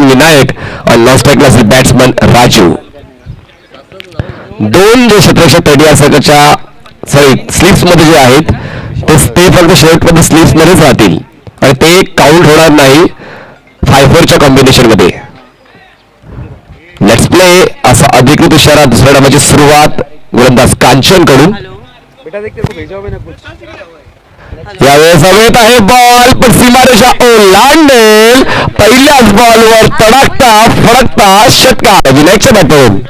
Batsman Vinayak आणि non स्ट्राईकला असेल batsman Raju. दोन जे क्षेत्ररक्षक तडी असाच्या स्लिप्स मध्ये जे आहेत ते फक्त शेवटमध्ये स्लिप्स मध्येच राहतील आणि ते काउंट होणार नाही 5-4च्या कॉम्बिनेशन मध्ये. लेट्स प्ले असा अधिकृत इशारा दुसऱ्या डावाची सुरुवात गोलंदाज कांचन कडून. यावेळेस हवेत आहे बॉल पण सीमारेषा ओलांडेल. पहिल्याच बॉलवर तडकता फडकता षटकार विनायकच्या बॅटवरून.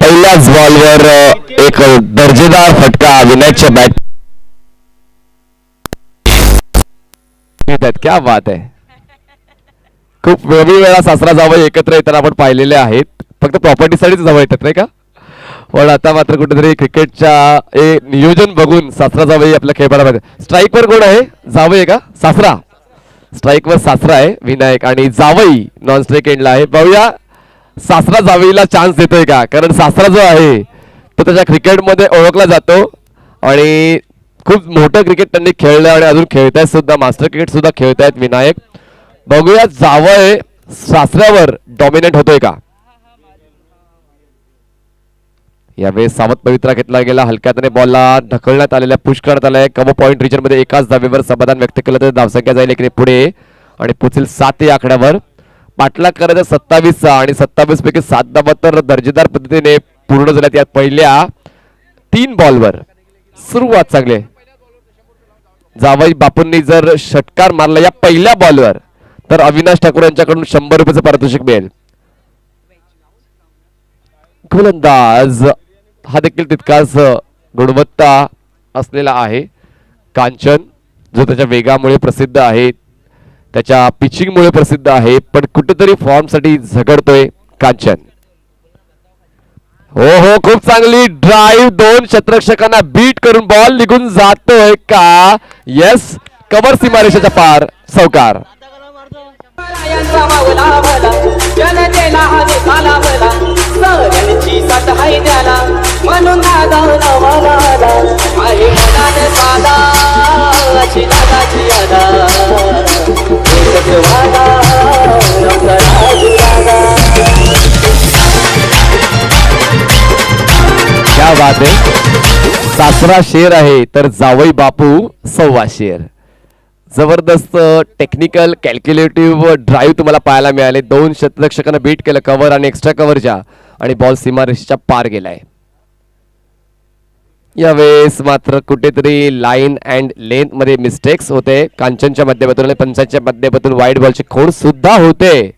पहिल्याच बॉलवर एक दर्जेदार फटका विनायकच्या बॅट. क्या बात आहे. खूप वेळा सासरा जावई एकत्र येताना आपण पाहिलेले आहेत. फक्त प्रॉपर्टीसाठीच जावं येतात नाही का. पण आता मात्र कुठेतरी क्रिकेटच्या नियोजन बघून सासरा जावई आपल्या खेळाला. स्ट्राईकवर कोण आहे. जावई आहे का सासरा. स्ट्राईकवर सासरा आहे विनायक आणि जावई नॉन स्ट्राईक एंडला आहे. पाहूया सासरा जावईला चान्स देतोय का. कारण सासरा जो आहे तो त्याच्या क्रिकेटमध्ये ओळखला जातो आणि खूप मोठं क्रिकेट त्यांनी खेळलं आणि अजून खेळतायत सुद्धा. मास्टर क्रिकेट सुद्धा खेळतायत विनायक. बघूया जावई सासऱ्यावर डॉमिनेट होतोय का. यावेळेस सावध पवित्रा घेतला गेला. हलक्याने बॉलला ढकलण्यात आलेल्या पुश करण्यात आलाय. कम पॉईंट रिजन मध्ये एकाच धावेवर समाधान व्यक्त केलं तर धावसंख्या जाईल इकडे पुढे आणि पोचेल 7 या आकड्यावर. पाठलाग करायचा 27 आणि 27 पैकी 7 धावा तर दर्जेदार पद्धतीने पूर्ण झाल्यात यात पहिल्या 3 बॉलवर. सुरुवात चांगली. जावई बापूंनी जर षटकार मारला या पहिल्या बॉलवर तर अविनाश ठाकूर यांच्याकडून 100 रुपयाचं पारितोषिक मिळेल. गोलंदाज हा देखील तितकाच गुणवत्ता असलेला आहे. कांचन जो त्याच्या वेगामुळे प्रसिद्ध आहे, त्याच्या पिचिंगमुळे प्रसिद्ध आहे, पण कुठेतरी फॉर्म साठी झगडतोय कांचन. हो हो खूप चांगली ड्राईव्ह. 2 क्षेत्ररक्षकांना बीट करून बॉल निघून जातोय का. येस कव्हर सीमारेषेच्या पार. चौकार. क्या बात आहे. सासरा शेर आहे तर जावई बापू 1.25 शेर. जबरदस्त टेक्निकल कॅल्क्युलेटिव्ह ड्राईव्ह तुम्हाला पाहायला मिळाले. 2 क्षेत्ररक्षकांना बीट केलं कव्हर आणि एक्स्ट्रा कव्हरच्या आणि बॉल सीमारेषेच्या पार गेलाय. यावेळेस मात्र कुठेतरी लाईन अँड लेंथ मध्ये मिस्टेक्स होते कांचनच्या माध्यमातून आणि पंचांच्या माध्यमातून वाईड बॉलची खोड सुद्धा होते.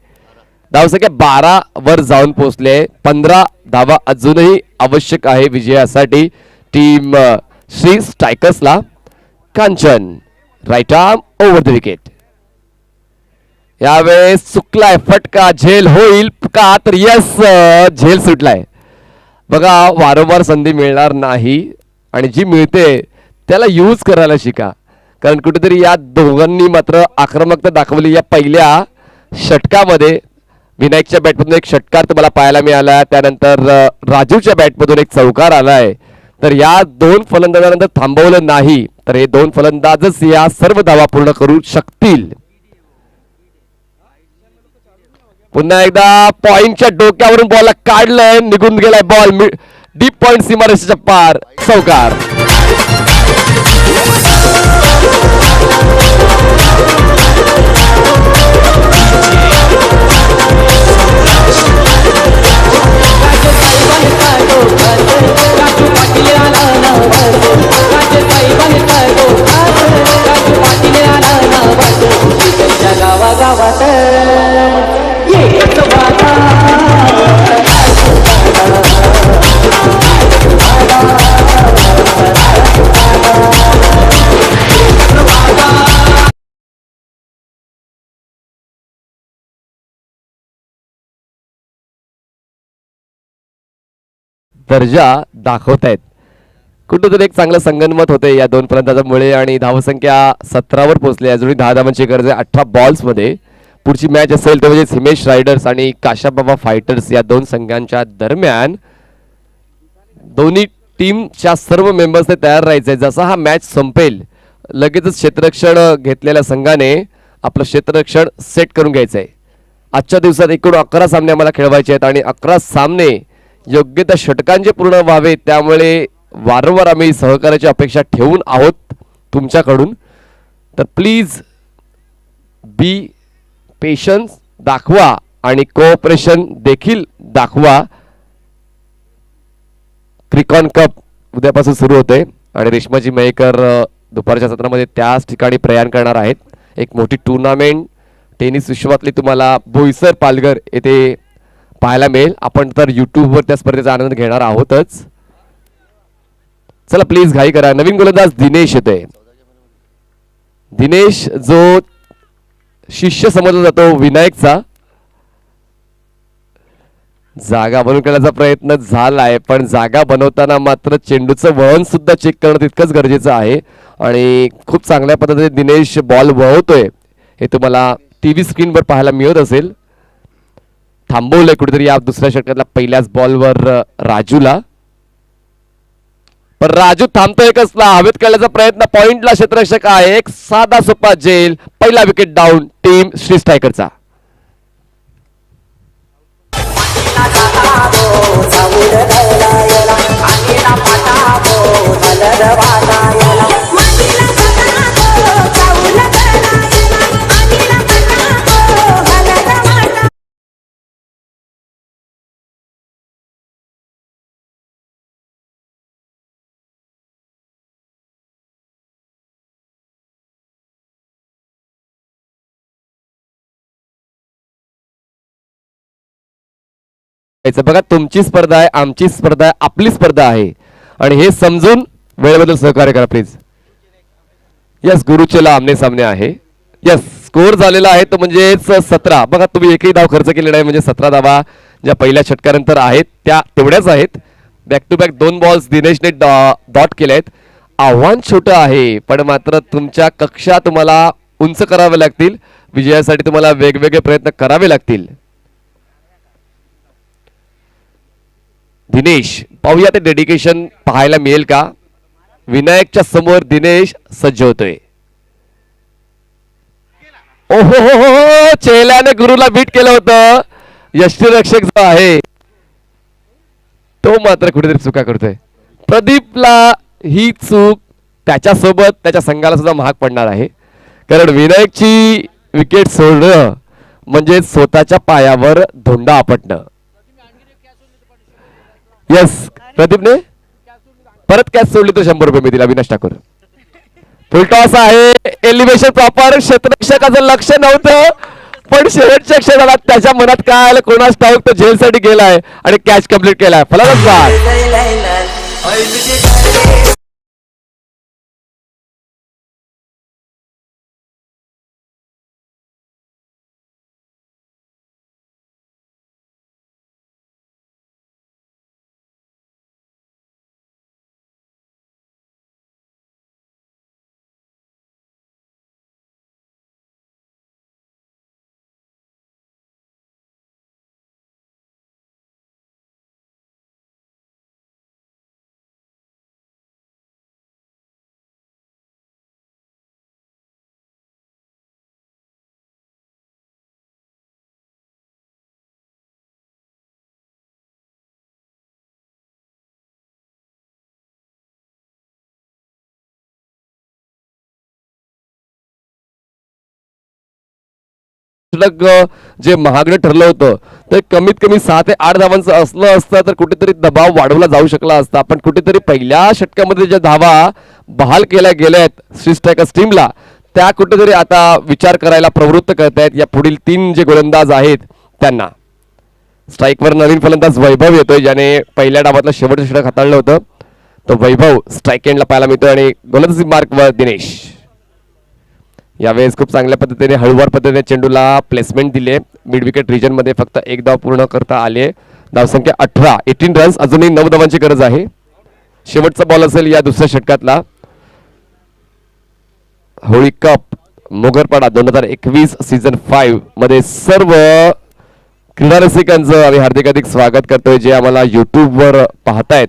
धावसंख्या 12 वर जाऊन पोहोचले. 15 धावा अजूनही आवश्यक आहे विजयासाठी टीम श्री स्ट्रायकर्सला. Kanchan right arm over the wicket. यावेळेस चुकलाय फटका. झेल होईल का तर यस झेल सुटलाय. बघा वारंवार संधी मिळणार नाही आणि जी मिळते त्याला यूज करायला शिका. कारण कुठेतरी या दोघांनी मात्र आक्रमकता दाखवली. या पहिल्या षटकामध्ये विनायकच्या बॅटमधून एक षटकार तुम्हाला पाहायला मिळाला. त्यानंतर राजूच्या बॅटमधून एक चौकार आलाय. तर या 2 फलंदाजांनंतर थांबवलं नाही तर हे 2 फलंदाजच या सर्व धावा पूर्ण करू शकतील. पुन्हा एकदा पॉइंटच्या डोक्यावरून बॉलला काढलंय. निघून गेलाय बॉल डीप पॉइंट सीमारेषेच्या पार. चौकार. दर्जा दाखवतायत. कुठेतरी एक चांगलं संगनमत होते या दोन फलंदाजांमुळे आणि धावसंख्या 17वर पोहोचली. अजूनही 10 धावांची गरज आहे 18 बॉल्स मध्ये. पुढची मॅच असेल ते म्हणजे हिमेश रायडर्स आणि काशाबाबा फायटर्स या दोन संघांच्या दरम्यान. दोन्ही टीमच्या सर्व मेंबर्सने तयार राहायचंय. जसा हा मॅच संपेल लगेचच क्षेत्ररक्षण घेतलेल्या संघाने आपलं क्षेत्ररक्षण सेट करून घ्यायचंय. आजच्या दिवसात एकूण 11 सामने आम्हाला खेळवायचे आहेत आणि 11 सामने योग्य त्या षटकांचे पूर्ण व्हावे. त्यामुळे वारंवार आम्ही सहकार्याची अपेक्षा ठेवून आहोत तुमच्याकडून. तर प्लीज बी पेशन्स दाखवा आणि कोऑपरेशन देखील दाखवा. क्रिकॉन कप उद्यापासून सुरू होते आणि रेश्माजी मयेकर दुपारच्या सत्रामध्ये त्याच ठिकाणी प्रयाण करणार आहेत. एक मोठी टुर्नामेंट टेनिस विश्वातली तुम्हाला बोईसर पालघर येथे पाहायला मिळेल. आपण तर यूट्यूबवर त्या स्पर्धेचा आनंद घेणार आहोतच. चला प्लीज घाई करा. नवीन गोलंदाज दिनेश येतोय. दिनेश जो शिष्य समजला जातो विनायकचा. जागा बनवून करण्याचा प्रयत्न झालाय पण जागा बनवताना मात्र चेंडूचं वळण सुद्धा चेक करणं तितकंच गरजेचं आहे आणि खूप चांगल्या पद्धतीने दिनेश बॉल वळवतोय हे तुम्हाला टीव्ही स्क्रीनवर पाहायला मिळत असेल. थांबवलंय कुठेतरी या दुसऱ्या षटकातल्या पहिल्याच बॉलवर राजूला. पण राजू थांबतोय कसला. हवेत खेळण्याचा प्रयत्न. पॉइंटला क्षेत्ररक्षक आहे. एक साधा सोपा जेल. पहिला विकेट डाऊन टीम श्री स्ट्रायकरचा. बघा तुमची स्पर्धा आहे आमची स्पर्धा आहे आपली स्पर्धा आहे आणि हे समजून वेळेबद्दल सहकार्य करा प्लीज. यस गुरुचेला आमने सामने आहे. यस स्कोर झालेला आहे तो म्हणजेच 17. बघा तुम्ही एकही धाव खर्च केलेला आहे म्हणजे 17 धावा ज्या पहिल्या षटकानंतर आहेत त्या तेवढ्याच आहेत. बॅक टू बॅक 2 बॉल्स दिनेशने डॉट केले आहेत. आव्हान छोटं आहे पण मात्र तुमच्या कक्षा तुम्हाला उंच करावे लागतील. विजयासाठी तुम्हाला वेगवेगळे प्रयत्न करावे लागतील. दिनेश पाहूया ते डेडिकेशन पाहायला मिळेल का. विनायकच्या समोर दिनेश सज्ज होतोय. ओहो हो चेहल्याने गुरुला बीट केलं होतं. यष्टीरक्षक जो आहे तो मात्र कुठेतरी चुका करतोय. प्रदीपला ही चूक त्याच्यासोबत त्याच्या संघाला सुद्धा महाग पडणार आहे कारण विनायकची विकेट सोडणं म्हणजे स्वतःच्या पायावर धोंडा आपटणं. यस प्रदीपने परत कॅच सोडली तर 100 रुपये मिळतील. अविनाश ठाकूर फुलटॉस आहे. Elevation proper. क्षेत्ररक्षकाचं लक्ष नव्हतं पण शेवटच्या क्षणाला त्याच्या मनात काय आलं कोणास ठाऊक तो जेलसाठी गेलाय आणि कॅच कंप्लीट केलाय. फलंदाज जे महागडे ठरलं होतं ते कमीत कमी 6 ते 8 धावांचं असलं असतं तर कुठेतरी दबाव वाढवला जाऊ शकला असता. पण कुठेतरी पहिल्या षटकामध्ये ज्या धावा बहाल केल्या गेल्या आहेत श्री स्ट्रायकर्स टीमला त्या कुठेतरी आता विचार करायला प्रवृत्त करतायत या पुढील 3 जे गोलंदाज आहेत त्यांना. स्ट्राईकवर नवीन फलंदाज वैभव येतोय ज्याने पहिल्या डावातलं शेवटचं षटक हाताळलं होतं. तो वैभव स्ट्राईक एंडला पाहायला मिळतोय आणि गोलंदाजी मार्कवर दिनेश. यावेळेस खूप चांगल्या पद्धतीने हळूवार पद्धतीने चेंडूला प्लेसमेंट दिले. मिड विकेट रिजन मध्ये फक्त एक धाव पूर्ण करता आले. धावसंख्या 18 रन्स, अजूनही 9 धावांची गरज आहे. शेवटचा बॉल असेल या दुसऱ्या षटकातला. होळी कप मोगरपाडा 2021 सीझन 5 मध्ये सर्व क्रीडा रसिकांचं आम्ही हार्दिक स्वागत करतोय जे आम्हाला YouTube वर पाहतायत.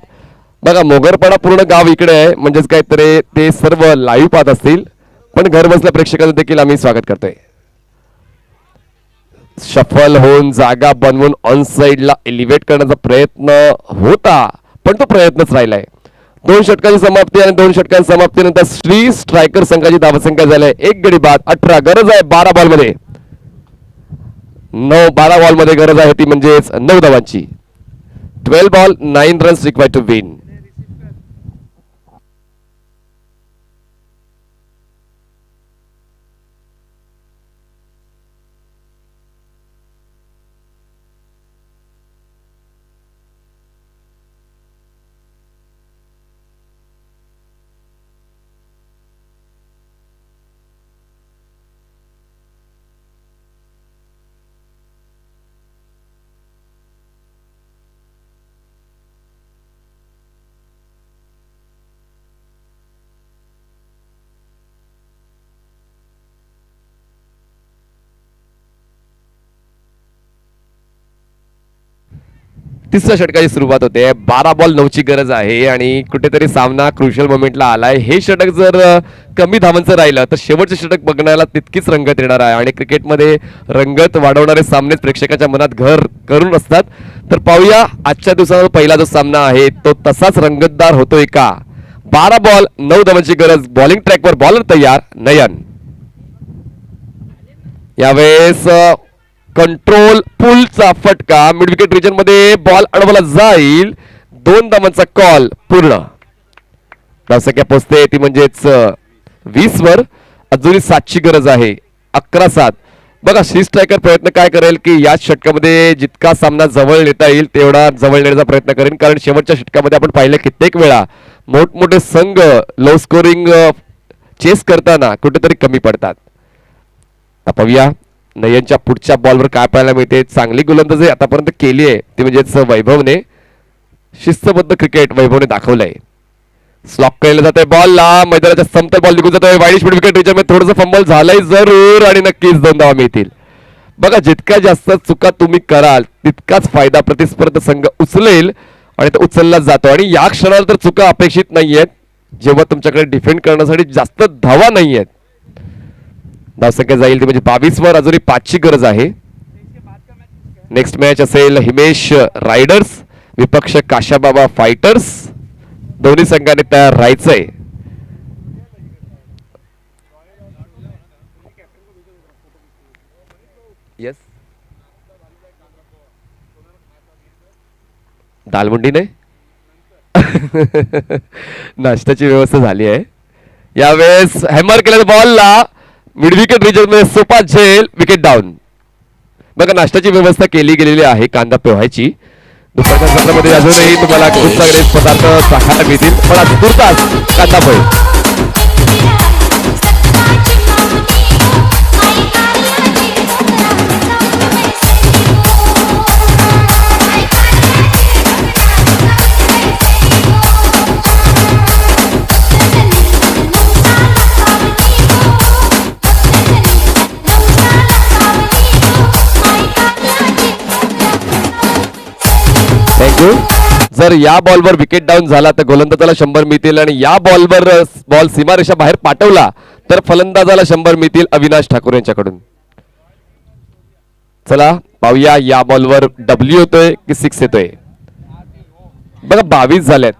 बघा मोगरपाडा पूर्ण गाव इकडे आहे, म्हणजेच काहीतरी ते सर्व लाईव्ह पाहत असतील, पण घर बसल्या प्रेक्षकांचं देखील आम्ही स्वागत करतोय. शफल होऊन जागा बनवून ऑन साइडला एलिव्हेट करण्याचा प्रयत्न होता, पण तो प्रयत्नच राहिलाय. 2 षटकांची समाप्ती आणि 2 षटकांच्या समाप्तीनंतर श्री स्ट्रायकर संघाची धावसंख्या झाली आहे 1 गडी बाद 18. गरज आहे 12 बॉल मध्ये 12 बॉल मध्ये गरज आहे ती म्हणजेच 9 धावांची. 12 ball 9 runs required to win. तिसऱ्या षटकाची सुरुवात होते. 12 बॉल 9 ची गरज आहे आणि कुठेतरी सामना क्रुशियल मोमेंटला आलाय. हे षटक जर कमी धावांचं राहिलं तर शेवटचे षटक बघण्याला तितकीच रंगत येणार आहे आणि क्रिकेटमध्ये रंगत वाढवणारे सामनेच प्रेक्षकाच्या मनात घर करून असतात. तर पाहूया आजच्या दिवसाचा पहिला जो सामना आहे तो तसाच रंगतदार होतोय का. 12 बॉल 9 धावांची गरज. बॉलिंग ट्रॅकवर बॉलर तयार नयन. यावेळेस कंट्रोल पुलचा फटका मिड विकेट रिजन मध्ये बॉल अडवला जाईल. 2 धावांचा कॉल पूर्ण. धावसंख्या पोचते ती म्हणजेच 20 वर. अजूनही 7 ची गरज आहे. 11-7. बघा श्री स्ट्रायकर प्रयत्न काय करेल की या षटकामध्ये जितका सामना जवळ नेता येईल तेवढा जवळ नेण्याचा प्रयत्न करेन, कारण शेवटच्या षटकामध्ये आपण पाहिलं कित्येक वेळा मोठमोठे संघ लो स्कोरिंग चेस करताना कुठेतरी कमी पडतात. पाहूया नयनच्या पुढच्या बॉलवर काय पाहायला मिळते. चांगली गोलंदाजी आतापर्यंत केली आहे ती म्हणजेच वैभवने. शिस्तबद्ध क्रिकेट वैभवने दाखवलंय. स्लॉक केलं जातंय बॉलला. मैदानाच्या समतल बॉल निघून जातोय. वाईड स्पीड विकेट रिजन मध्ये थोडंसं फंबल झालंय जरूर आणि नक्कीच 2 धावा मिळतील. बघा जितक्या जास्त चुका तुम्ही कराल तितकाच फायदा प्रतिस्पर्धी संघ उचलेल आणि तो उचलला जातो. आणि या क्षणाला तर चुका अपेक्षित नाहीयेत जेव्हा तुमच्याकडे डिफेंड करण्यासाठी जास्त धावा नाहीयेत. धावसंख्या जाईल ती म्हणजे 22 वर. अजूनही 5 ची गरज आहे. नेक्स्ट मॅच असेल हिमेश रायडर्स विपक्ष काशाबाबा फायटर्स. दोन्ही संघाने तयार राहायचंय. येस दालमुंडीने नाश्त्याची व्यवस्था झाली आहे. यावेळेस हॅमर केलेल्या बॉलला मिड विकेट रिजन मध्ये सोपा झेल. Wicket down. बघा नाश्त्याची व्यवस्था केली गेलेली आहे कांदा पोहायची. दुपारच्या सत्रामध्ये अजूनही तुम्हाला खूप सारे पदार्थ चाखायला मिळतील, पण आज तुर्तास कांदा पोहे. जर या बॉलवर विकेट डाऊन झाला तर गोलंदाजाला 100 मिळतील आणि या बॉलवर बॉल सीमारेषा बाहेर पाठवला तर फलंदाजाला 100 मिळतील अविनाश ठाकूर यांच्याकडून. चला पाहूया या बॉलवर डब्ल्यू येतोय की 6 येतोय. बघा 22 झाल्यात.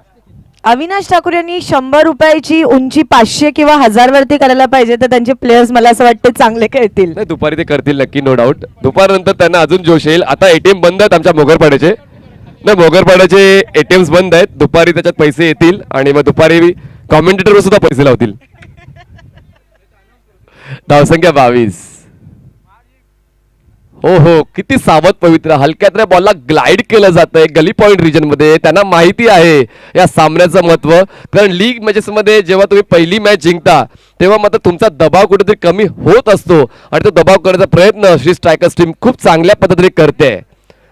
अविनाश ठाकूर यांनी 100 रुपयाची उंची 500 किंवा 1000 वरती करायला पाहिजे, तर त्यांचे प्लेयर्स मला असं वाटते चांगले खेळतील. नाही दुपारी ते करतील नक्की, नो डाऊट. दुपारनंतर त्यांना अजून जोश येईल. आता एटीएम बंद आहेत आमच्या मोगरपाड्याचे. नाही मोगरपाड्याचे एटीएम्स बंद आहेत. दुपारी त्याच्यात पैसे येतील आणि मग दुपारी कॉमेंटेटर सुद्धा पैसे लावतील. धावसंख्या 22. हो हो किती सावध पवित्र. हलक्यातल्या बॉलला ग्लाइड केलं जातंय गली पॉइंट रिजन मध्ये. त्यांना माहिती आहे या सामन्याचं महत्व, कारण लीग मॅचेस मध्ये जेव्हा तुम्ही पहिली मॅच जिंकता तेव्हा मात्र तुमचा दबाव कुठेतरी कमी होत असतो आणि तो दबाव करण्याचा प्रयत्न श्री स्ट्रायकर्स टीम खूप चांगल्या पद्धतीने करते.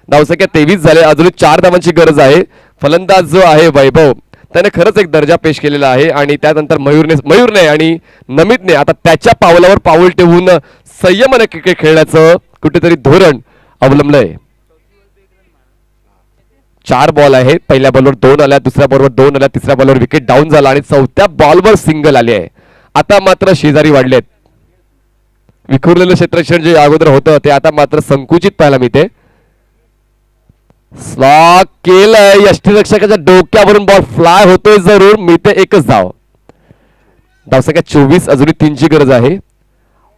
धावसंख्या 23 झाले. अजून 4 धावांची गरज आहे. फलंदाज जो आहे वैभव त्याने खरंच एक दर्जा पेश केलेला आहे आणि त्यानंतर मयूरने आणि नमितने आता त्याच्या पावलावर पाऊल ठेवून संयमाने क्रिकेट खेळण्याचं कुठेतरी धोरण अवलंबलंय. 4 बॉल आहेत. पहिल्या बॉलवर 2 आल्या, दुसऱ्या बॉलवर 2 आल्या, तिसऱ्या बॉलवर विकेट डाऊन झाला आणि चौथ्या बॉलवर सिंगल आली आहे. आता मात्र शेजारी वाढलेत. विखुरलेलं क्षेत्ररक्षण जे अगोदर होतं ते आता मात्र संकुचित पाहायला मिळते. स्लॉग केलंय. यष्टीरक्षकाच्या डोक्यावरून बॉल फ्लाय होतोय जरूर. मिळते एकच धाव. धावसंख्या 24. अजूनही 3ची गरज आहे.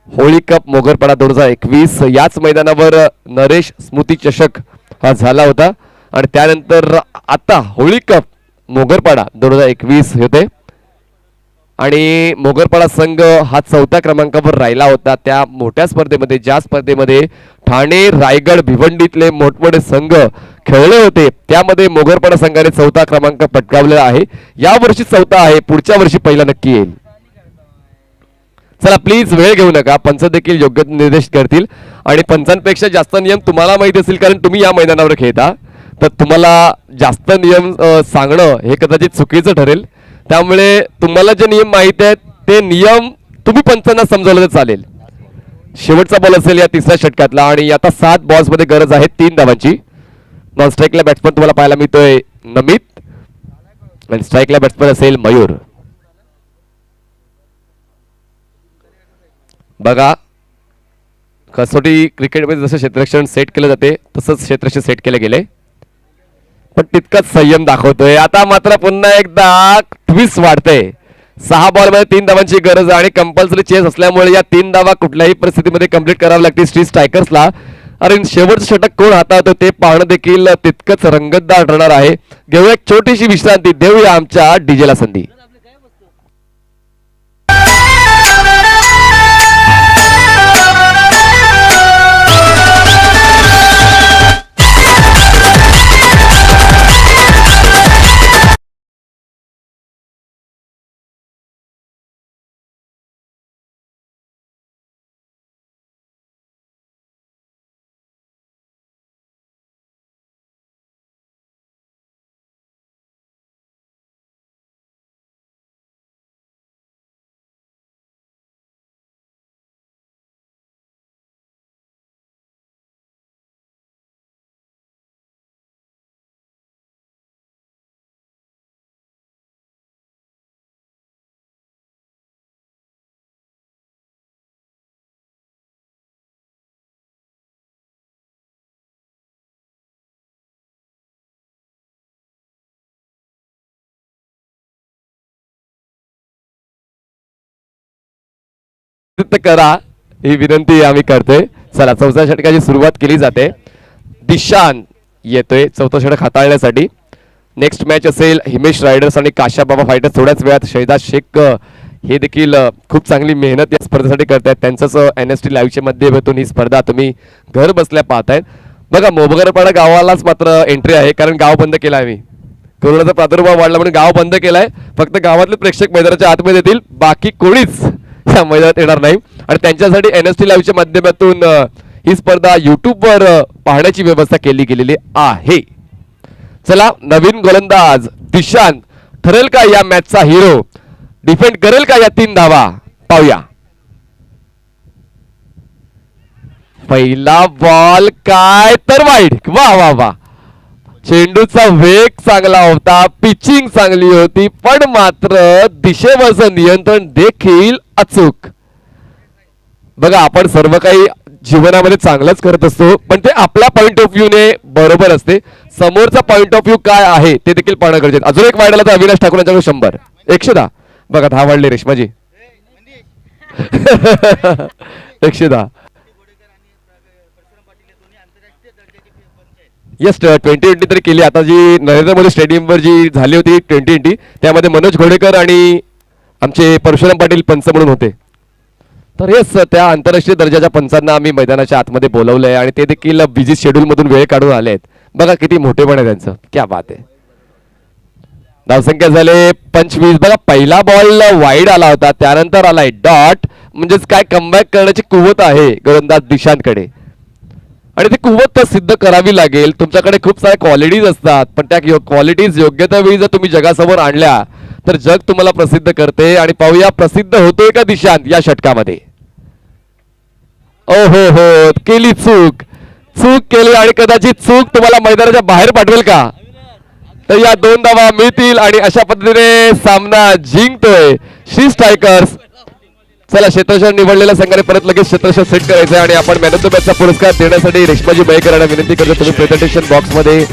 होळी कप मोगरपाडा 2021 याच मैदानावर नरेश स्मृती चषक हा झाला होता आणि त्यानंतर आता होळी कप मोगरपाडा 2021 होते आणि मोगरपाडा संघ हा 4थ्या क्रमांकावर राहिला होता. त्या मोठ्या स्पर्धेमध्ये ज्या स्पर्धेमध्ये ठाणे, रायगड, भिवंडीतले मोठमोठे संघ खेळले होते त्यामध्ये मोगरपाडा संघाने 4था क्रमांक पटकावलेला आहे. या वर्षी 4था आहे. पुढच्या वर्षी पहिला नक्की येईल. चला प्लीज वेळ घेऊ नका. पंच देखील योग्य निर्देश करतील आणि पंचांपेक्षा जास्त नियम तुम्हाला माहिती असतील कारण तुम्ही या मैदानावर खेळता. तर तुम्हाला जास्त नियम सांगणं हे कदाचित चुकीचं ठरेल. त्यामुळे तुम्हाला जे नियम माहिती आहेत ते नियम तुम्ही पंचांना समजवलं तर चालेल. शेवटचा बॉल असेल या 3ऱ्या षटकातला आणि आता 7 बॉल्स मध्ये गरज आहे 3 धावांची. नॉन स्ट्राईकला बॅट्समन तुम्हाला पाहायला मिळतोय नमित आणि स्ट्राईकला बॅट्समन असेल मयूर. बघा कसोटी क्रिकेटमध्ये जसं क्षेत्ररक्षण सेट केलं जाते तसंच क्षेत्ररक्षण सेट केले गेले पण तितकंच संयम दाखवतोय. आता मात्र पुन्हा एकदा ट्विस्ट वाढतंय. 6 बॉलमध्ये 3 धावांची गरज आणि कंपल्सरी चेस असल्यामुळे या 3 धावा कुठल्याही परिस्थितीमध्ये कंप्लीट कराव्या लागतील स्ट्रीट स्ट्रायकर्सला. अरे शेवटचं षटक कोण हाताळतो ते पाहणं देखील तितकंच रंगतदार ठरणार आहे. घेऊया एक छोटीशी विश्रांती. देऊया आमच्या डीजेला संधी. करा ही विनंती आम्ही करतोय. चला 4थ्या षटकाची सुरुवात केली जाते. दिशान येतोय 4थं षटक हाताळण्यासाठी. नेक्स्ट मॅच असेल हिमेश रायडर्स आणि काशा बाबा फायटर्स. थोड्याच वेळात शहिदा शेख हे देखील खूप चांगली मेहनत या स्पर्धेसाठी करतायत. त्यांचंच NST लाईव्हच्या माध्यमातून ही स्पर्धा तुम्ही घर बसल्या पाहतायत. बघा मोगरपाडा गावालाच मात्र एंट्री आहे कारण गाव बंद केला आहे. मी कोरोनाचा प्रादुर्भाव वाढला म्हणून गाव बंद केलाय. फक्त गावातले प्रेक्षक मैदानाच्या आतमध्ये येतील. बाकी कोणीच या मैदानात येणार नाही आणि त्यांच्यासाठी NST लाईव्हच्या माध्यमातून ही स्पर्धा युट्यूबवर पाहण्याची व्यवस्था केली गेलेली आहे. चला नवीन गोलंदाज दिशांत ठरेल का या मॅचचा हिरो. डिफेंड करेल का या 3 धावा पाहूया. पहिला बॉल काय तर वाईड. वा वा वा. चेंडूचा वेग चांगला होता. पिचिंग चांगली होती पण मात्र दिशेवरचं नियंत्रण देखील अचूक. बघा आपण सर्व काही जीवनामध्ये चांगलंच करत असतो पण ते आपल्या पॉइंट ऑफ व्ह्यूने बरोबर असते. समोरचा पॉइंट ऑफ व्ह्यू काय आहे ते देखील पाहणं गरजेचं. अजून एक वाढला तर अविनाश ठाकूर यांच्याकडे 100. 110. बघा 10 वाढले रेशमाजी. 110. येस 2020 तरी केली. आता जी नरेंद्र मोदी स्टेडियमवर जी झाली होती 2020 त्यामध्ये मनोज घोडेकर आणि आमचे परशुराम पाटील पंच म्हणून होते. तर येस त्या आंतरराष्ट्रीय दर्जाच्या पंचांना आम्ही मैदानाच्या आतमध्ये बोलवलंय आणि ते देखील बिझी शेड्यूल मधून वेळ काढून आले आहेत. बघा किती मोठेपण आहे त्यांचं. क्या बात आहे. धावसंख्या झाले 25. बघा पहिला बॉल वाईड आला होता त्यानंतर आलाय डॉट. म्हणजेच काय कमबॅक करण्याची कुवत आहे गोलंदाज दिशांतकडे. आणि ती कुवत सिद्ध करावी लागेल. तुमच्याकडे खूप साऱ्या क्वालिटीज असतात, पण त्या क्वालिटीज योग्य त्या वेळी जर तुम्ही जगासमोर आणल्या तर जग तुम्हाला प्रसिद्ध करते. आणि पाहूया प्रसिद्ध होतोय का दिशांत या षटकामध्ये. ओ हो, केली चूक केली आणि कदाचित चूक तुम्हाला मैदानाच्या बाहेर पाठवेल का. तर या 2 धावा मिळतील आणि अशा पद्धतीने सामना जिंकतोय श्री स्ट्रायकर्स. चला, क्षेत्ररक्षण निवडलेल्या संघाने परत लगेच क्षेत्ररक्षण सेट करायचं आहे आणि आपण मॅन ऑफ द मॅचचा पुरस्कार देण्यासाठी रेश्माजी मयेकर यांना विनंती करतो, तुम्ही प्रेझेंटेशन बॉक्समध्ये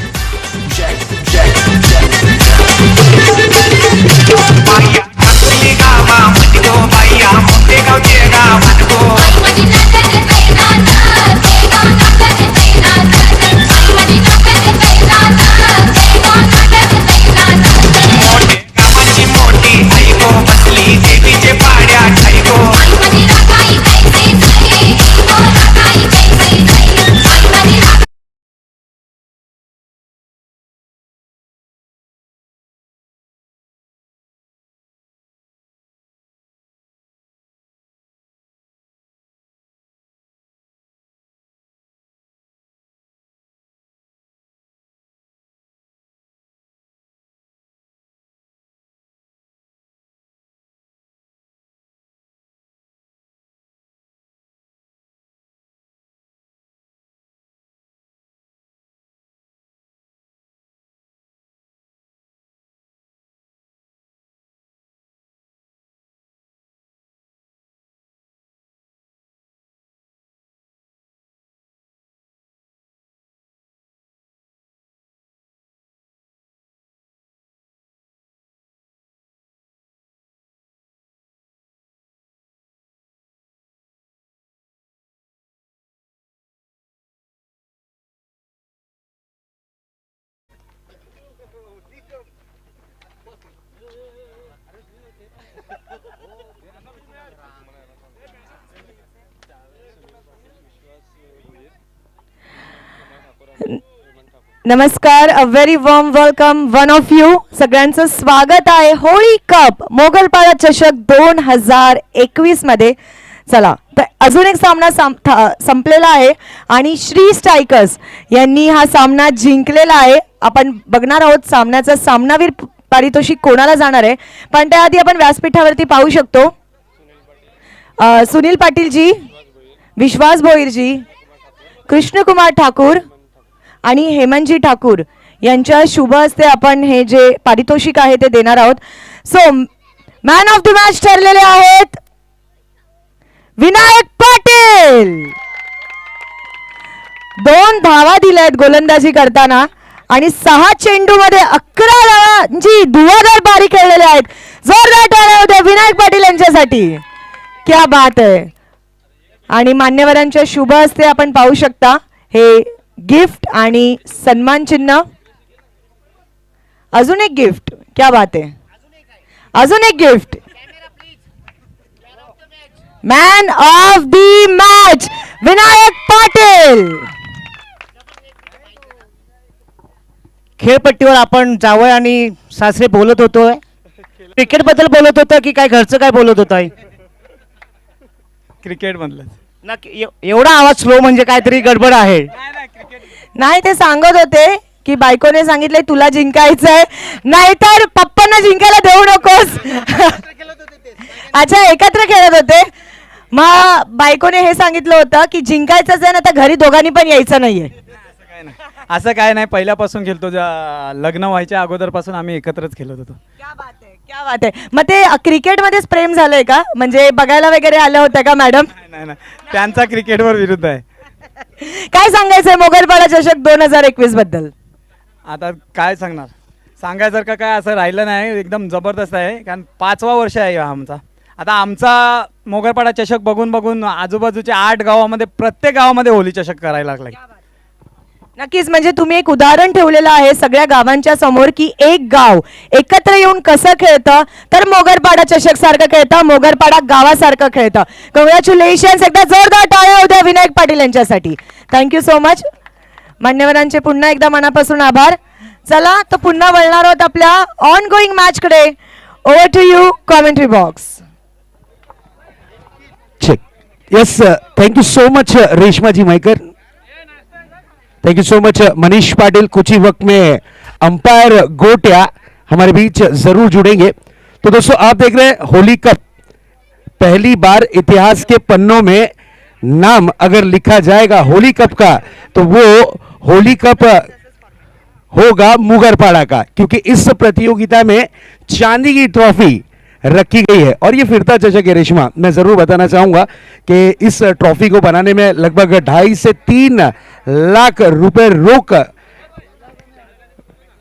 नमस्कार, a very warm welcome one of you. सगळ्यांचं स्वागत आहे होळी कप मोगलपाडा चषक 2021 मध्ये. चला, तर अजून एक सामना संपलेला आहे आणि श्री स्ट्रायकर्स यांनी हा सामना जिंकलेला आहे. आपण बघणार आहोत सामन्याचा सामनावीर पारितोषिक कोणाला जाणार आहे, पण त्याआधी आपण व्यासपीठावरती पाहू शकतो सुनील पाटीलजी, विश्वास भोईरजी, कृष्णकुमार ठाकूर आणि हेमंतजी ठाकूर यांच्या शुभ हस्ते आपण हे जे पारितोषिक आहे ते देणार आहोत. So man of the match ठरलेले आहेत विनायक पाटील. 2 धावा दिल्यात गोलंदाजी करताना आणि 6 चेंडू मध्ये 11 धावांची धुवाधार बारी खेळलेले आहेत. जोरदार टाळ्या होत्या विनायक पाटील यांच्यासाठी. क्या बात आहे. आणि मान्यवरांच्या शुभ हस्ते आपण पाहू शकता हे गिफ्ट आणि सन्मान चिन्ह. अजून एक गिफ्ट. क्या बात आहे. अजून एक gift. Man of the match Vinayak Patil. खेळपट्टीवर आपण जावई आणि सासरे बोलत होतो, क्रिकेट बद्दल बोलत होतो की काय घरचं काय बोलत होतं. क्रिकेट मधलं नक्की एवढा आवाज स्लो म्हणजे काहीतरी गडबड आहे. नाही, ते सांगत होते की बायकोने सांगितले तुला जिंकायचंय, नाहीतर पप्पांना जिंकायला देऊ नकोस. अच्छा, एकत्र खेळत होते. मग बायकोने हे सांगितलं होतं की जिंकायचंच आहे ना, तर घरी दोघांनी पण यायचं नाहीये. असं काय नाही, पहिल्यापासून खेळतो, लग्न व्हायच्या अगोदरपासून आम्ही एकत्रच खेळत होतो. क्या बात आहे, क्या बात आहे. मग ते क्रिकेटमध्येच प्रेम झालंय का, म्हणजे बघायला वगैरे आल्या होत्या का मॅडम? नाही नाही, त्यांचा क्रिकेटवर विरुद्ध आहे. काय सांगायचंय मोगलपाडा चषक 2021 बद्दल? आता काय सांगणार, सांगायसारखं काय असं राहिलं नाही, एकदम जबरदस्त आहे. कारण 5वा वर्ष आहे आमचा. आता आमचा मोगलपाडा चषक बघून बघून आजूबाजूच्या 8 गावामध्ये प्रत्येक गावामध्ये होली चषक करायला लागलाय. नक्कीच, म्हणजे तुम्ही एक उदाहरण ठेवलेलं आहे सगळ्या गावांच्या समोर की एक गाव एकत्र येऊन कसं खेळतं, तर मोगरपाडा चषक सारखं खेळतं, मोगरपाडा गावासारखं खेळतं. कॉंग्रॅच्युलेशन्स. एकदा जोरदार टाळ्या होत्या विनायक पाटील यांच्यासाठी. Thank you so much. मान्यवरांचे पुन्हा एकदा मनापासून आभार. चला, तर पुन्हा वळणार आहोत आपल्या ऑन गोईंग मॅच कडे. Over to you commentary box. Yes, thank you so much Reshmaji Mayekar. Thank you so much Manish Patil. कुछ ही वक्त में अंपायर गोटिया हमारे बीच जरूर जुड़ेंगे। तो दोस्तों आप देख रहे हैं होली कप, पहली बार इतिहास के पन्नों में नाम अगर लिखा जाएगा होली कप का तो वो होली कप होगा मुगरपाड़ा का, क्योंकि इस प्रतियोगिता में चांदी की ट्रॉफी रखी गई है। और ये फिरता चषक है रेशमा, मैं जरूर बताना चाहूंगा कि इस ट्रॉफी को बनाने में लगभग 2.5 से 3 लाख रुपए रोक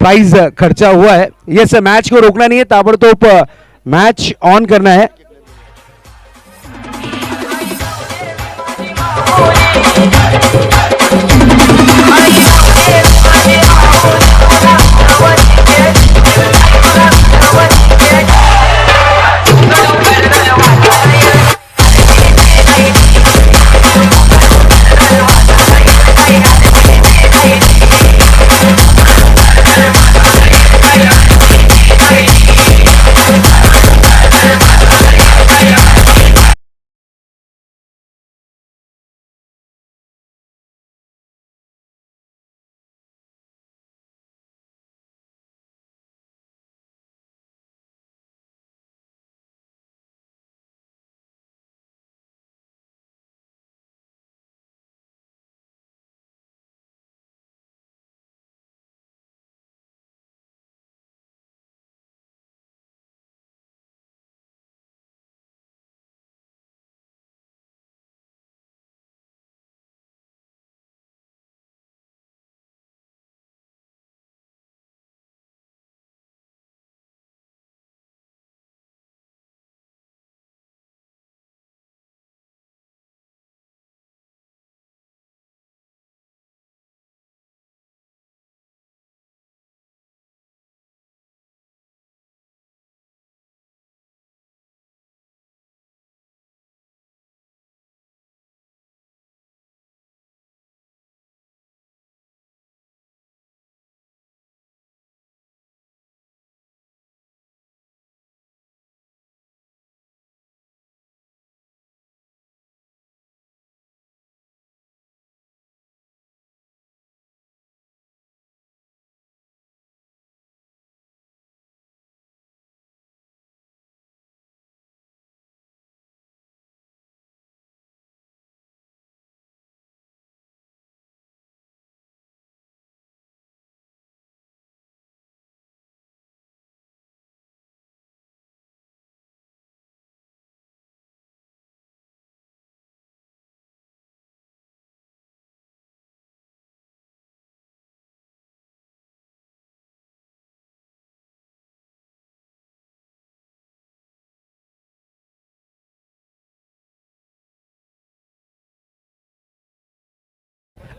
प्राइज खर्चा हुआ है। ये मैच को रोकना नहीं है, ताबड़तोड़ मैच ऑन करना है।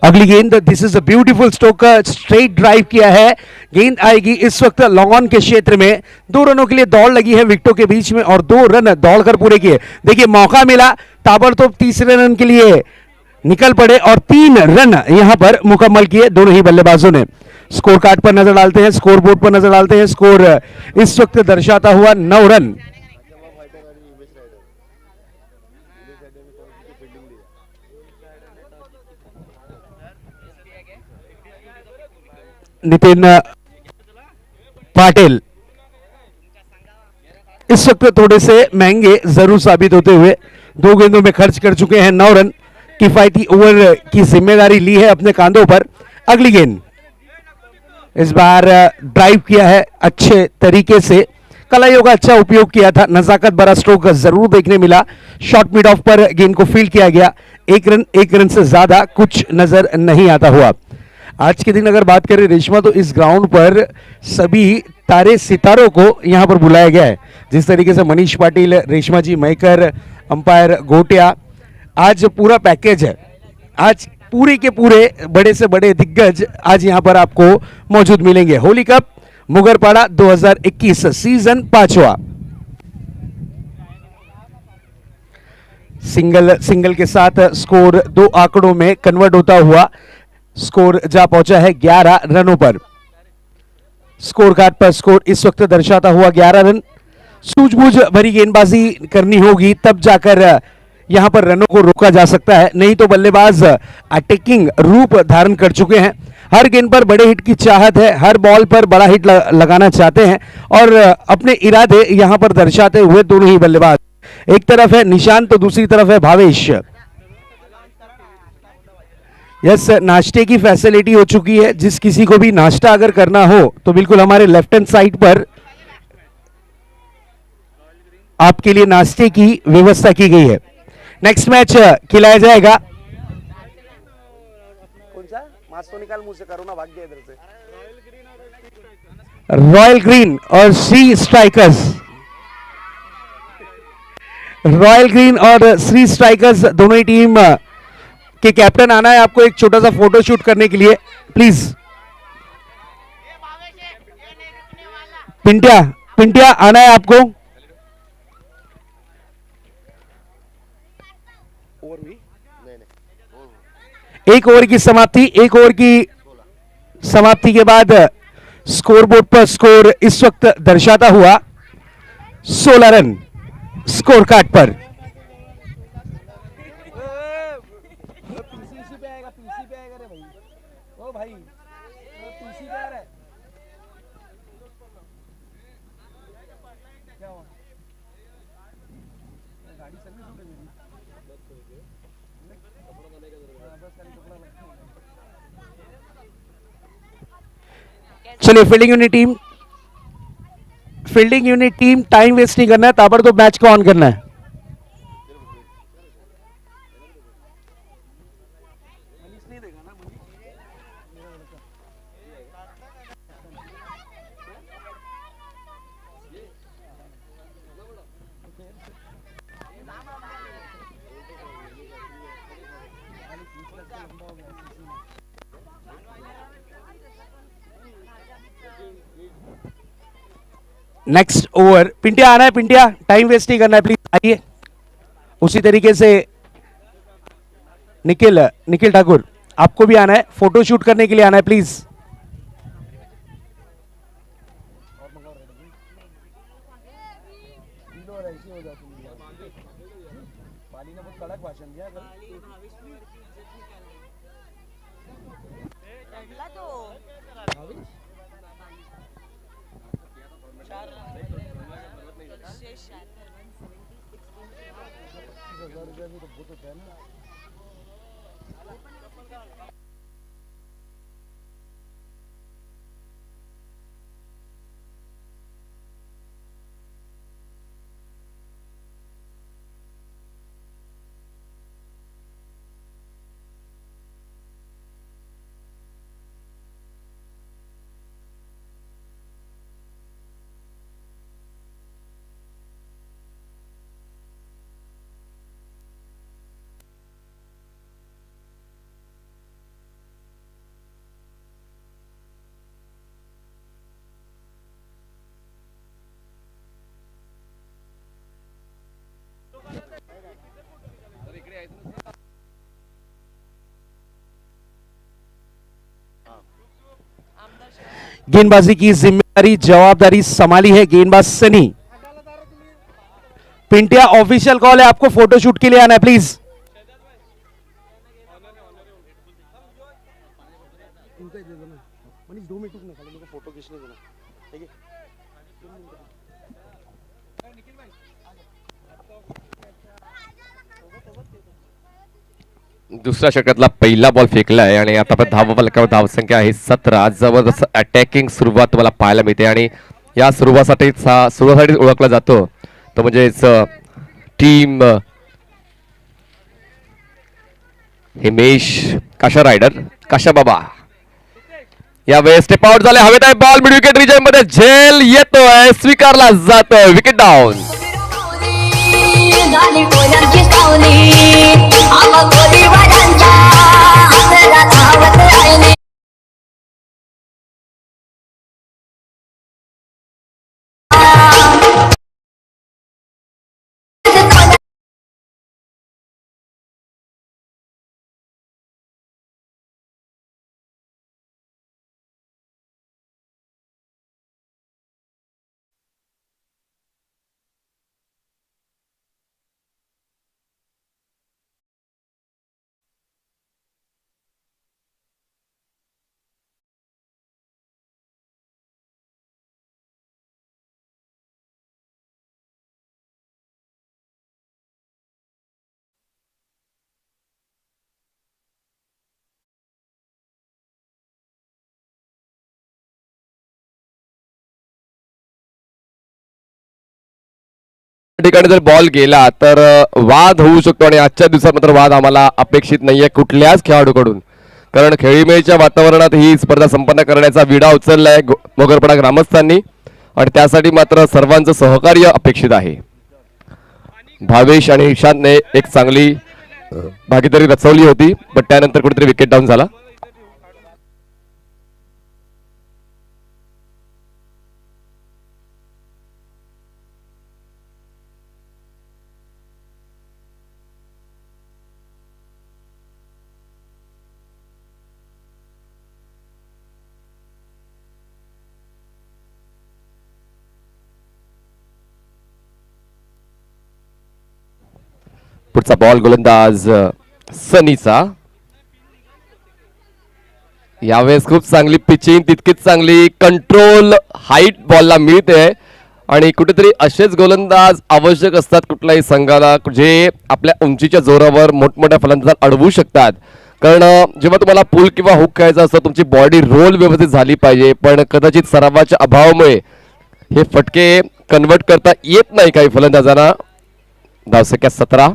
अगली गेंद, this is a beautiful stroke, straight drive किया है। गेंद आएगी इस वक्त लॉन्ग ऑन के क्षेत्र में। 2 रनों के लिए दौड़ लगी है विकेटों के बीच में और 2 रन दौड़कर पूरे किए। देखिए मौका मिला, ताबड़तोड़ तीसरे रन के लिए निकल पड़े और 3 रन यहां पर मुकम्मल किए दोनों ही बल्लेबाजों ने। स्कोर कार्ड पर नजर डालते हैं, स्कोर बोर्ड पर नजर डालते हैं। स्कोर इस वक्त दर्शाता हुआ 9 रन। नितिन पाटिल इस वक्त थोड़े से महंगे जरूर साबित होते हुए 2 गेंदों में खर्च कर चुके हैं 9 रन। किफायती ओवर की जिम्मेदारी ली है अपने कांधों पर। अगली गेंद इस बार ड्राइव किया है अच्छे तरीके से, कलाइयों का अच्छा उपयोग किया था, नजाकत भरा स्ट्रोक जरूर देखने मिला। शॉर्ट मिड ऑफ पर गेंद को फील्ड किया गया। 1 रन से ज्यादा कुछ नजर नहीं आता हुआ। आज के दिन अगर बात करें रेशमा, तो इस ग्राउंड पर सभी तारे सितारों को यहां पर बुलाया गया है। जिस तरीके से मनीष पाटिल, रेशमा जी मैकर, अंपायर गोटिया, आज पूरा पैकेज है। आज पूरे के पूरे बड़े से बड़े दिग्गज आज यहां पर आपको मौजूद मिलेंगे। होली कप मुगरपाड़ा 2021 सीजन 5वां। सिंगल के साथ स्कोर 2 आंकड़ों में कन्वर्ट होता हुआ स्कोर जा पहुंचा है 11 रनों पर। स्कोर कार्ड पर स्कोर इस वक्त दर्शाता हुआ 11 रन। सूझबूझ भरी गेंदबाजी करनी होगी, तब जाकर यहां पर रनों को रोका जा सकता है, नहीं तो बल्लेबाज अटैकिंग रूप धारण कर चुके हैं। हर गेंद पर बड़े हिट की चाहत है, हर बॉल पर बड़ा हिट लगाना चाहते हैं और अपने इरादे यहां पर दर्शाते हुए दोनों ही बल्लेबाज, एक तरफ है निशांत तो दूसरी तरफ है भावेश। यस, नाश्ते की फैसिलिटी हो चुकी है, जिस किसी को भी नाश्ता अगर करना हो तो बिल्कुल हमारे लेफ्ट हैंड साइड पर आपके लिए नाश्ते की व्यवस्था की गई है। नेक्स्ट मैच खिलाया जाएगा। रॉयल ग्रीन और श्री स्ट्राइकर्स, रॉयल ग्रीन और श्री स्ट्राइकर्स दोनों ही टीम के कैप्टन आना है आपको एक छोटा सा फोटो शूट करने के लिए, प्लीज। पिंटिया, पिंटिया आना है आपको। एक ओवर की समाप्ति, एक ओवर की समाप्ति के बाद स्कोर बोर्ड पर स्कोर इस वक्त दर्शाता हुआ 16 रन स्कोर कार्ड पर। चलिए fielding unit team time waste नहीं करना है, ताबड़तोड़ मैच को ऑन करना है। नेक्स्ट ओवर, पिंटिया आना है, पिंटिया टाइम वेस्ट नहीं करना है, प्लीज आइए। उसी तरीके से निखिल, निखिल ठाकुर आपको भी आना है, फोटो शूट करने के लिए आना है प्लीज। गेंदबाजी की जिम्मेदारी जवाबदारी संभाली है गेंदबाज सनी। पिंटिया ऑफिशियल कॉल है, आपको फोटोशूट के लिए आना है प्लीज। दुसऱ्या षटकातला पहिला बॉल फेकला आहे आणि आता पण धावफलकावर धावसंख्या आहे 17। जबरदस्त अटॅकिंग सुरुवात तुम्हाला पाहायला मिळते आणि या सुरुवातीसाठी ओळखला जातो तो म्हणजेच टीम हिमेश काशा रायडर काशा बाबा या वेळेस स्टेप आउट झाले, हवेत आहे बॉल, मिड विकेट रिजन मध्ये झेल येतोय, स्वीकारला जातोय, विकेट डाऊन। गाणी पोरांची सावली आम्हा गोरीवाड्यांच्या हाताला धावत राहिली। ठिकाणी जर बॉल गेला तर वाद होऊ शकतो आणि आजच्या दिवसात मात्र वाद आम्हाला अपेक्षित नाहीये कुठल्याच खेळाडूकडून, कारण खेळीमेळीच्या वातावरणात ही स्पर्धा संपन्न करण्याचा विडा उचललाय मोगरपाडा ग्रामस्थांनी आणि त्यासाठी मात्र सर्वांचं सहकार्य अपेक्षित आहे. भावेश आणि ईशानने एक चांगली भागीदारी रचवली होती, पण त्यानंतर कुठेतरी विकेट डाऊन झाला. पुढचा बॉल गोलंदाज सनीचा. यावेळेस खूप चांगली पिचिंग, तितकीच चांगली कंट्रोल हाईट बॉलला मिळते आणि कुठेतरी असेच गोलंदाज आवश्यक असतात कुठल्याही संघाला, जे आपल्या उंचीच्या जोरावर मोठमोठ्या फलंदाजांना अडवू शकतात. कारण जेव्हा तुम्हाला पूल किंवा हुक खेळायचा असतं तुमची बॉडी रोल व्यवस्थित झाली पाहिजे, पण कदाचित सरावाच्या अभावामुळे हे फटके कन्वर्ट करता येत नाही काही फलंदाजांना. धावसंख्या 17.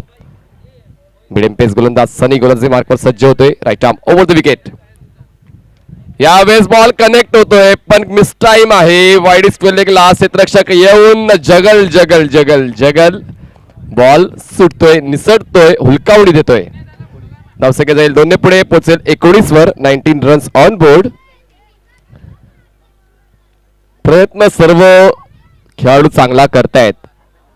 मिडियम पेस गोलंदाज सनी गोलंदाजी मार्कवर सज्ज होतोय. Right arm over the wicket. यावेळेस बॉल कनेक्ट होतोय पण मिस टाइम आहे. वाईड स्क्वेअर लेगला क्षेत्ररक्षक येऊन जगल जगल जगल जगल बॉल सुटतोय, निसटतोय, हुलकावडी देतोय. धावसंख्या जाईल 2 पुढे, पोहोचेल 19 वर. 19 रन्स ऑन बोर्ड. प्रयत्न सर्व खेळाडू चांगला करतायत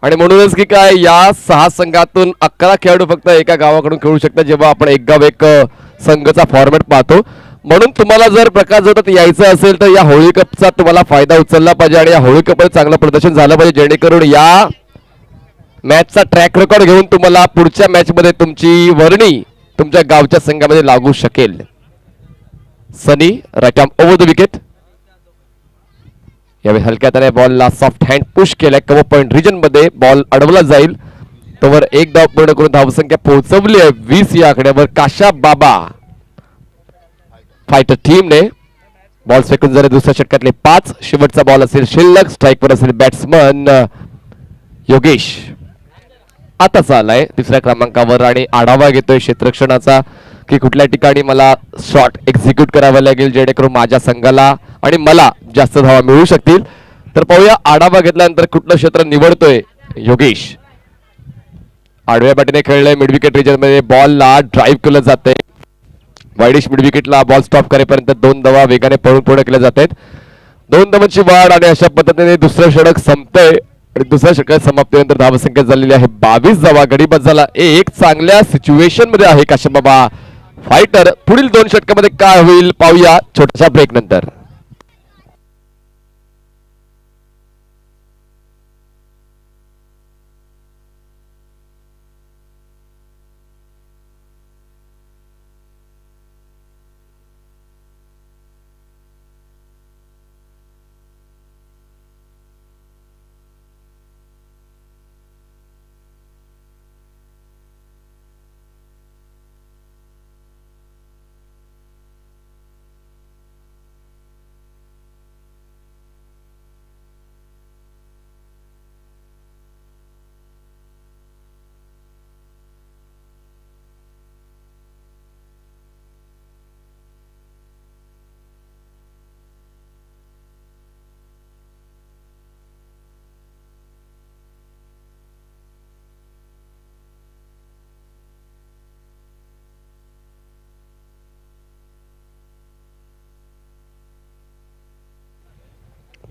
आणि म्हणूनच की काय या 6 संघातून 11 खेळाडू फक्त एका गावाकडून खेळू शकतात जेव्हा आपण एक गाव एक संघाचा फॉर्मॅट पाहतो. म्हणून तुम्हाला जर प्रकाश जोरात यायचं असेल तर या होळी कपचा तुम्हाला फायदा उचलला पाहिजे आणि या होळी कपमध्ये चांगलं प्रदर्शन झालं पाहिजे, जेणेकरून या मॅचचा ट्रॅक रेकॉर्ड घेऊन तुम्हाला पुढच्या मॅच मध्ये तुमची वर्णी तुमच्या गावच्या संघामध्ये लागू शकेल. Sunny right arm over the wicket. यावेळी हलक्या त्याने बॉलला सॉफ्ट हँड पुश केलाय. कव्हर पॉइंट रिजन मध्ये बॉल अडवला जाईल. तोवर एक धाव पूर्ण करून धावसंख्या पोहोचवली आहे 20 या आकड्यावर. काशा बाबा फायटर टीमने बॉल फेकून झाले दुसऱ्या षटकातले 5. शेवटचा बॉल असेल शिल्लक. स्ट्राईकवर असेल बॅट्समन योगेश. आता चाललाय तिसऱ्या क्रमांकावर आणि आढावा घेतोय क्षेत्ररक्षणाचा की कुठल्या ठिकाणी मला शॉट एक्झिक्यूट करावा लागेल जेणेकरून माझ्या संघाला आणि मला जास्त धावा मिळू शकतील. तर पाहूया आढावा घेतल्यानंतर कुठलं क्षेत्र निवडतोय योगेश. आडव्या बॅटीने खेळलंय मिड विकेट रिजन मध्ये. बॉलला ड्राईव्ह केलं जातंय. वाईडिश मिड विकेटला बॉल स्टॉप करेपर्यंत 2 धावा वेगाने पळून पूर्ण केल्या जात आहेत. 2 धावांची वाढ आणि अशा पद्धतीने दुसरं षटक संपतंय आणि दुसऱ्या षटकात समाप्तीनंतर धावसंख्या झालेली आहे 22 धावा. गडी बाद झाला. एक चांगल्या सिच्युएशन मध्ये आहे काशा बाबा फायटर. पुढील 2 षटकामध्ये काय होईल पाहूया छोट्याशा ब्रेक नंतर.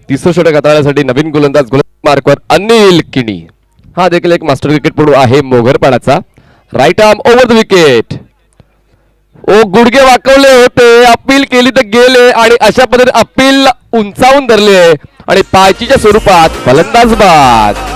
तिसरं षटक हाताळण्यासाठी नवीन गोलंदाज मार्कवर अनिल किणी. हा देखील एक मास्टर क्रिकेटपटू आहे मोगरपाडाचा. Right arm over the wicket. ओ गुडघे वाकवले होते, अपील केली तर गेले आणि अशा पद्धतीने अपील उंचावून धरले आणि पायचीच्या स्वरूपात फलंदाज बाद.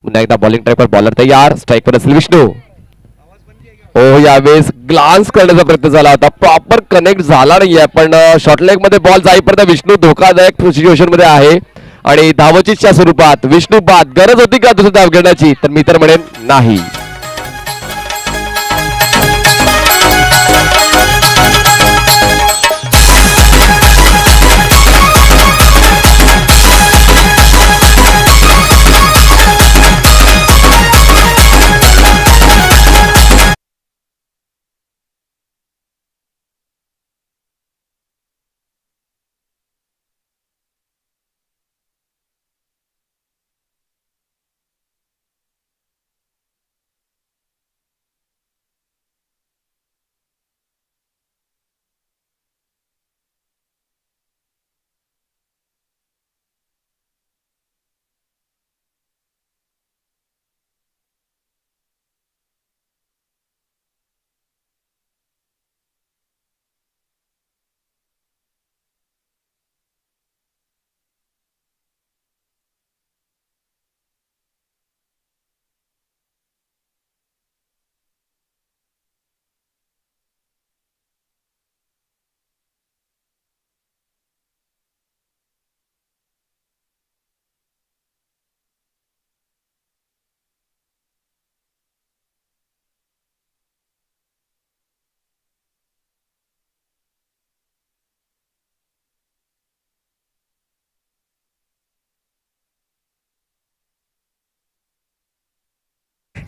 पुन्हा एकदा बॉलिंग ट्रॅकवर बॉलर तयार, स्ट्राईकवर असेल विष्णू. हो, यावेळेस ग्लान्स करण्याचा प्रयत्न झाला होता, प्रॉपर कनेक्ट झाला नाहीये, पण शॉर्ट लेग मध्ये बॉल जाईपर्यंत विष्णू धोकादायक सिच्युएशन मध्ये आहे आणि धावचीच्या स्वरूपात विष्णू बाद. गरज होती का दुसरी धाव घेण्याची? तर मी तर म्हणेन नाही.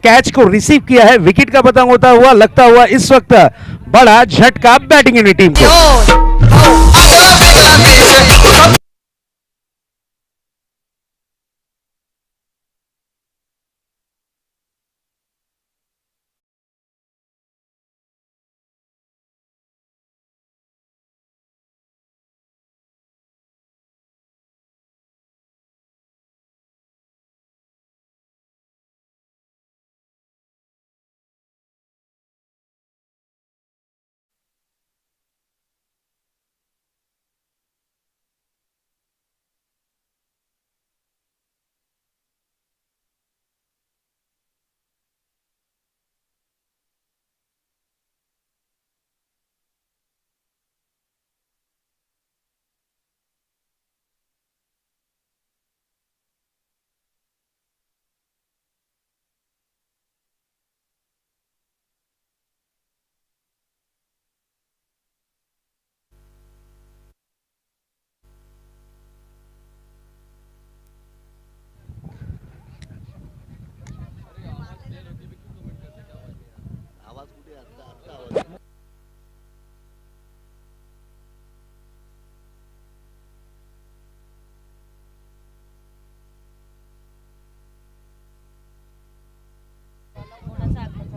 कैच को रिसीव किया है, विकेट का पतंग होता हुआ लगता हुआ इस वक्त बड़ा झटका बैटिंग यूनिट टीम को.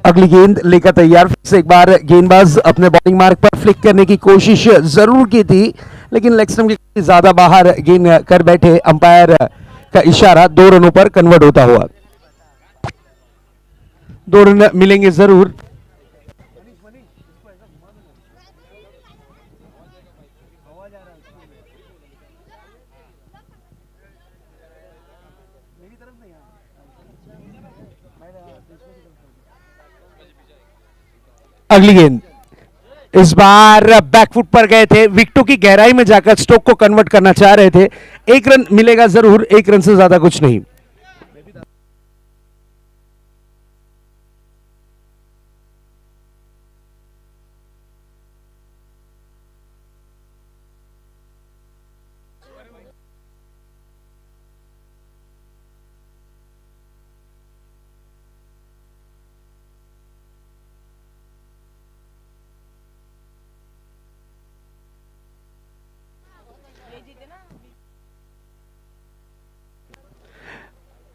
अगली गेंद लेकर तैयार, फिर से एक बार गेंदबाज अपने बॉलिंग मार्ग पर फ्लिक करने की कोशिश जरूर की थी, लेकिन लेग स्टंप के ज्यादा बाहर गेंद कर बैठे अंपायर का इशारा 2 रनों पर कन्वर्ट होता हुआ. 2 रन मिलेंगे जरूर. अगली गेंद इस बार बैकफुट पर गए थे, विकेटों की गहराई में जाकर स्टोक को कन्वर्ट करना चाह रहे थे. 1 रन मिलेगा जरूर, 1 रन से ज्यादा कुछ नहीं.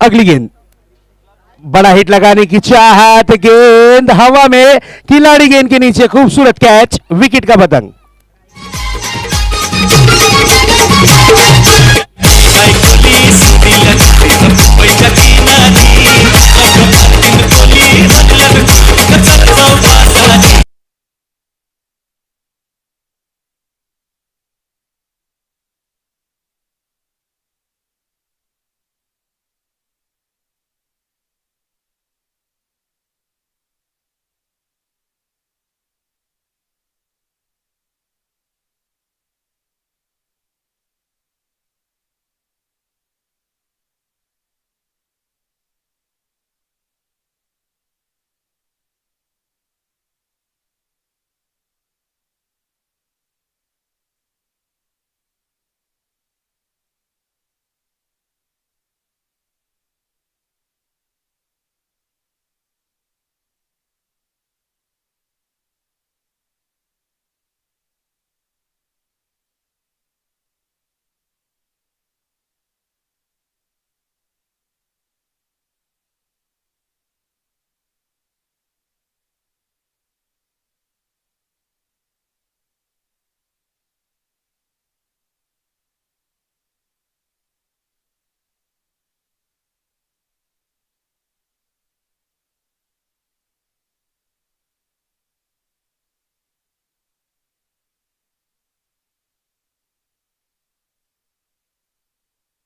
अगली गेंद बड़ा हिट लगाने की चाहत, गेंद हवा में, खिलाड़ी गेंद के नीचे, खूबसूरत कैच, विकेट का पतंग.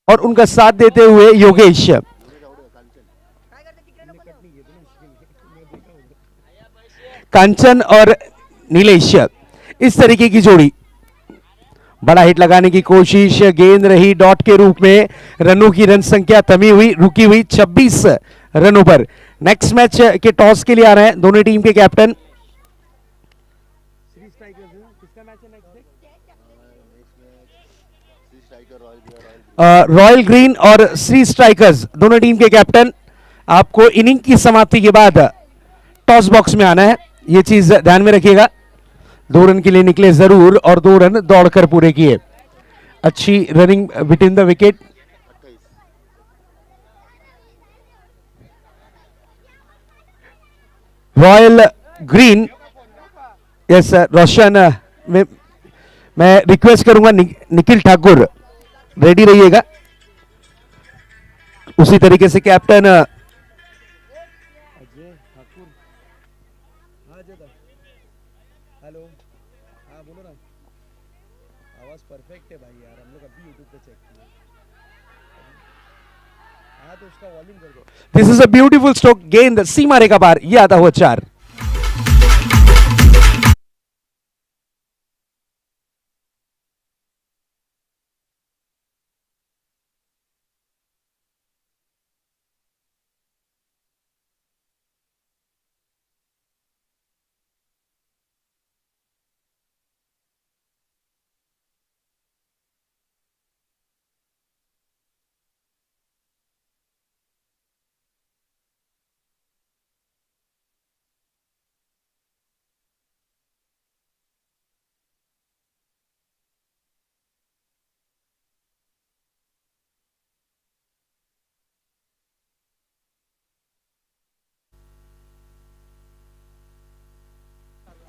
और उनका साथ देते हुए योगेश। कांचन और नीलेश, इस तरीके की जोड़ी। बड़ा हिट लगाने की कोशिश, गेंद रही डॉट के रूप में। रनों की रन संख्या थमी हुई, रुकी हुई 26 रनों पर। नेक्स्ट मैच के टॉस के लिए आ रहे हैं दोनों टीम के कैप्टन। रॉयल ग्रीन और श्री स्ट्राइकर्स दोनों टीम के कैप्टन, आपको इनिंग की समाप्ति के बाद टॉस बॉक्स में आना है, ये चीज ध्यान में रखिएगा। 2 रन के लिए निकले जरूर और 2 रन दौड़कर पूरे किए। अच्छी running between the wicket. Royal green, yes Roshan, मैं रिक्वेस्ट करूंगा निखिल ठाकुर रेडी रहिएगा। उसी तरीके से कैप्टन हेलो, हाँ बोलो ना, आवाज परफेक्ट है भाई यार, हम लोग अभी यूट्यूब पे चेक किए। हाँ तो उसका वॉल्यूम कर दो। दिस इज अ ब्यूटीफुल स्ट्रोक, गेंद सीमा रेखा पार, ये आता हुआ 4।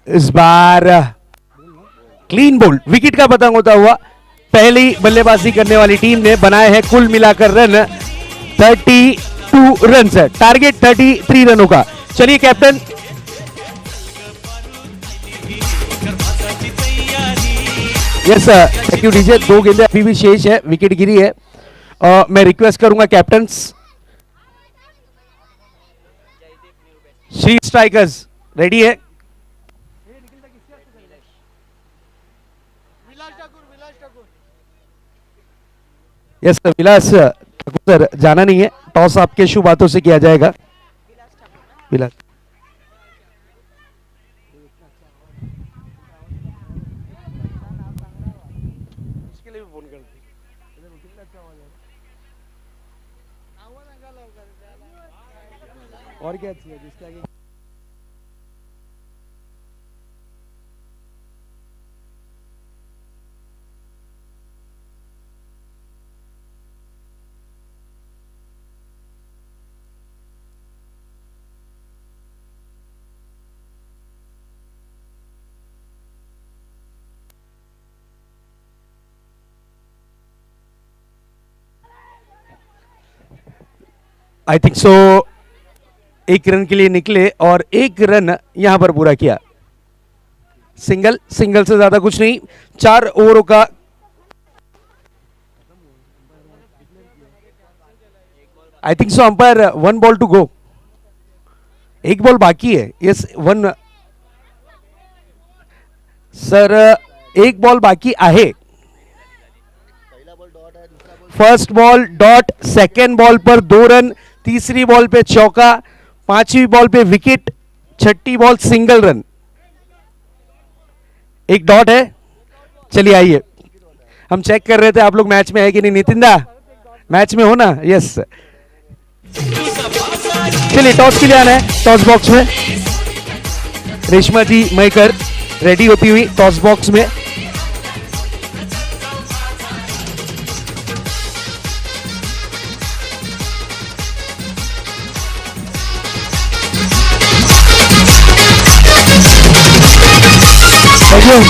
इस बार क्लीन बोल्ड, विकेट का पतंग होता हुआ। पहली बल्लेबाजी करने वाली टीम ने बनाए हैं कुल मिलाकर रन 32 रन, टारगेट 33 रनों का। चलिए captain, yes sir, thank you DJ. 2 गेंदें अभी भी शेष है, विकेट गिरी है। और मैं रिक्वेस्ट करूंगा कैप्टन श्री स्ट्राइकर्स रेडी है। Yes sir, Vilas Thakur sir जाना नहीं है, टॉस आपके शुभ हाथों से किया जाएगा। विलास और क्या चाहिए जिसके आगे आई थिंक सो 1 रन के लिए निकले और 1 रन यहां पर पूरा किया। सिंगल से ज्यादा कुछ नहीं। 4 ओवरों का I think so umpire 1 ball to go, 1 ball बाकी है। यस 1 सर, 1 बॉल बाकी आहे। First ball dot, second ball पर 2 रन, तीसरी बॉल पे चौका, 5वीं बॉल पे विकेट, 6ठी बॉल सिंगल रन, 1 डॉट है। चलिए आइए, हम चेक कर रहे थे आप लोग मैच में है कि नहीं। नितिन दा मैच में हो ना? यस। चलिए टॉस के लिए आना है टॉस बॉक्स में। रेशमा जी मैकर रेडी होती हुई टॉस बॉक्स में।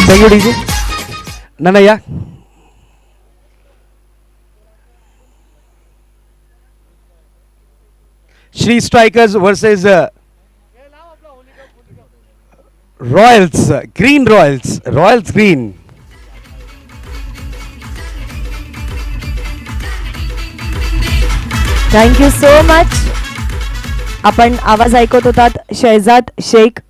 Thank you DJ Nanaiya. Shri strikers versus royals green, royals green. Thank you so much. आपण आवाज ऐकत होतात शहजाद शेख,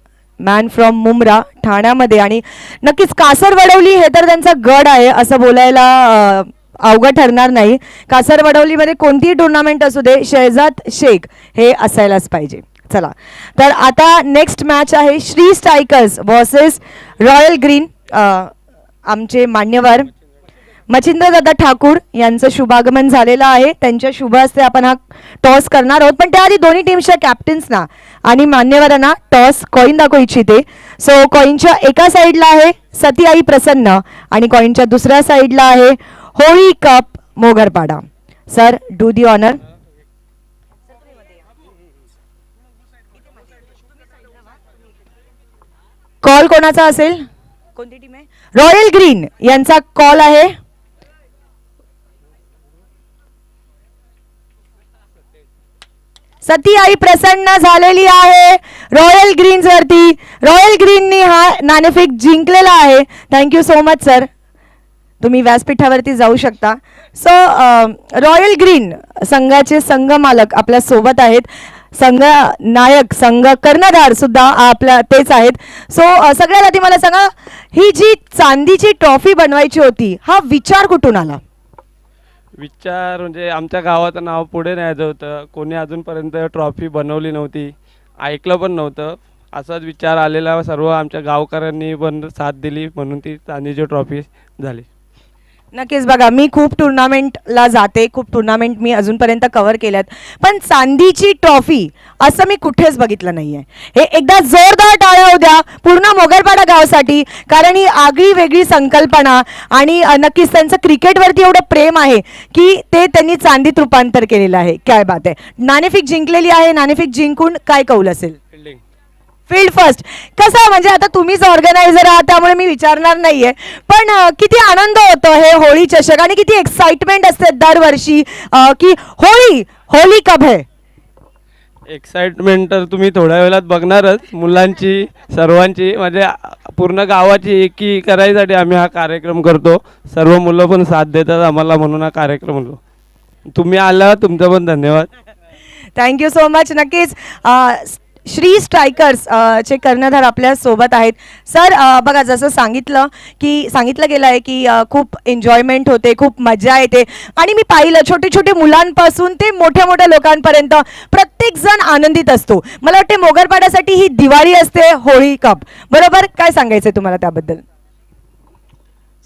मॅन फ्रॉम मुंब्रा ठाण्यामध्ये. आणि नक्कीच कासरवडवली हे तर त्यांचा गड आहे असं बोलायला अवघड ठरणार नाही. कासरवडवलीमध्ये कोणतीही टुर्नामेंट असू दे, शहजाद शेख हे असायलाच पाहिजे. चला, तर आता नेक्स्ट मॅच आहे Shri strikers versus royal green. आमचे मान्यवर मच्छिंद्रदादा ठाकूर यांचं शुभागमन झालेलं आहे. त्यांच्या शुभ हस्ते आपण हा टॉस करणार आहोत. पण त्याआधी दोन्ही टीमच्या कॅप्टन्सना आणि मान्यवरांना टॉस कॉईन दाखवू इच्छिते. सो कॉईनच्या एका साईडला आहे सतीआई प्रसन्न आणि कॉईनच्या दुसऱ्या साईडला आहे Holi cup Mogarpada. Sir, do the honour. Call कोणाचा असेल? कोणती टीम आहे? रॉयल ग्रीन यांचा कॉल आहे. सतीआई प्रसन्न झालेली आहे रॉयल ग्रीन्स वरती. रॉयल ग्रीननी हा नाणेफेक जिंकलेला आहे. Thank you so much sir. तुम्ही व्यासपीठावरती जाऊ शकता. सो रॉयल ग्रीन संघाचे संघ मालक आपल्या सोबत आहेत. संघ नायक, संघ कर्णधार सुद्धा आपल्या तेच आहेत. सो सगळ्यात आधी मला सांगा, ही जी चांदीची ट्रॉफी बनवायची होती, हा विचार कुठून आला? विचार म्हणजे आमच्या गावाचं नाव पुढे न्यायचं होतं. कोणी अजूनपर्यंत ट्रॉफी बनवली नव्हती, ऐकलं पण नव्हतं. असाच विचार आलेला, सर्व आमच्या गावकऱ्यांनी पण साथ दिली, म्हणून ती चांदीची ट्रॉफी झाली. नक्कीच. बघा, मी खूप टुर्नामेंटला जाते, खूप टुर्नामेंट मी अजूनपर्यंत कव्हर केल्यात, पण चांदीची ट्रॉफी असं मी कुठेच बघितलं नाहीये. हे एकदा जोरदार टाळ्या होत्या पूर्ण मोगरपाडा गावासाठी, कारण ही आगळी वेगळी संकल्पना आणि नक्कीच त्यांचं क्रिकेटवरती एवढं प्रेम आहे की ते त्यांनी चांदीत रूपांतर केलेलं आहे. काय बात आहे. नाणेफेक जिंकलेली आहे. नाणेफेक जिंकून काय कौल असेल? फिल्डिंग. Field first. कसं आहे, म्हणजे आता तुम्हीच ऑर्गनायझर आहात त्यामुळे मी विचारणार नाहीये, पण किती आनंद होतो हे होळी चषक आणि किती एक्साइटमेंट असते दरवर्षी की होळी कब है. एक्साइटमेंट तर तुम्ही थोड्या वेळात बघणारच. मुलांची, सर्वांची, म्हणजे पूर्ण गावाची एकी करायसाठी आम्ही हा कार्यक्रम करतो. सर्व मुलं पण साथ देतात आम्हाला, म्हणून हा कार्यक्रम होतो. तुम्ही आला, तुमचं पण धन्यवाद. Thank you so much. नक्कीच श्री स्ट्रायकर्स चे कर्णधार आपल्या सोबत आहेत. सर, बघा, जसं सांगितलं गेलं आहे की खूप एन्जॉयमेंट होते, खूप मजा येते आणि मी पाहिलं छोटे छोटे मुलांपासून ते मोठ्या मोठ्या लोकांपर्यंत प्रत्येक जण आनंदित असतो. मला वाटते मोगरपाड्यासाठी ही दिवाळी असते, होळी कप. बरोबर, काय सांगायचंय तुम्हाला त्याबद्दल?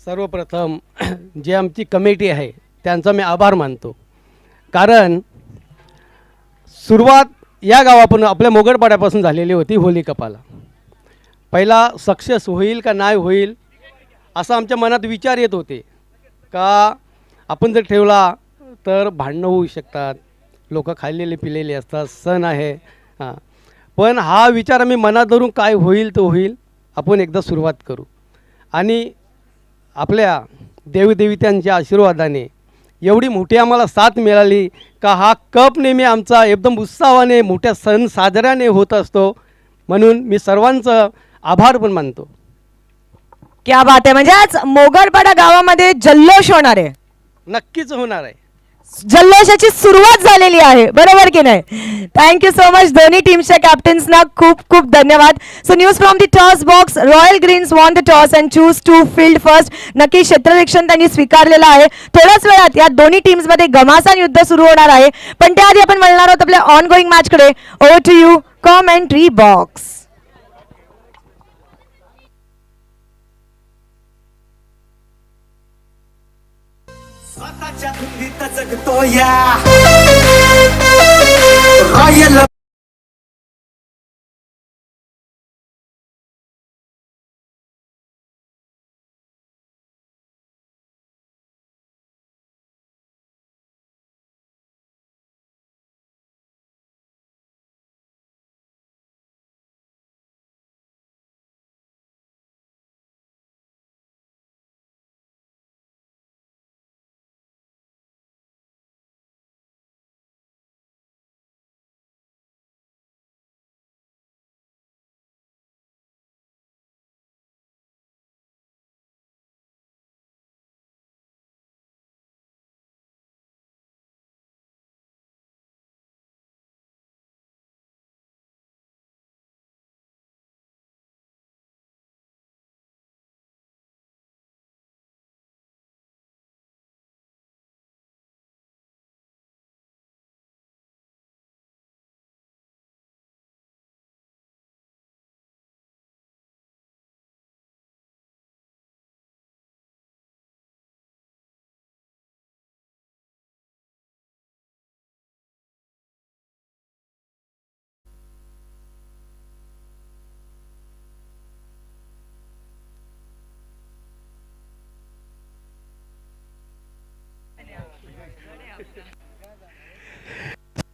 सर्वप्रथम जे आमची कमिटी आहे त्यांचा मी आभार मानतो, कारण सुरुवात या गावापासून, आपल्या मोगरपाड्यापासून झालेली होती होळी कपाला. पहिला सक्सेस होईल का नाही होईल असं आमच्या मनात विचार येत होते, का आपण जर ठेवला तर भांडणं होऊ शकतात, लोक खाल्लेले पिलेले असतात, सण आहे. हां, पण हा विचार आम्ही मनात धरून काय होईल तो होईल, आपण एकदा सुरुवात करू. आणि आपल्या देवदेवतांच्या आशीर्वादाने एवढी मोठी आम्हाला साथ मिळाली का हा कप नेहमी आमचा एकदम उत्साहाने मोठ्या सण साजऱ्याने होत असतो. म्हणून मी सर्वांचं आभार पण मानतो. क्या बात आहे. म्हणजे आज मोगरपाडा गावामध्ये जल्लोष होणार आहे. नक्कीच होणार आहे. जल्लोषाची सुरुवात झालेली आहे, बरोबर की नाही? थँक्यू सो मच दोन्ही टीमच्या कॅप्टन्सना खूप खूप धन्यवाद. So news from the toss box, Royal Greens won the toss and choose to field first. नक्की क्षेत्ररक्षण त्यांनी स्वीकारलेलं आहे. थोड्याच वेळात या दोन्ही टीम्समध्ये घमासान युद्ध सुरू होणार आहे, पण त्याआधी आपण वळणार आहोत आपल्या ऑन गोईंग मॅचकडे. Over to you, commentary box. स्वतःच्या धुंदीत जगतो या रॉयल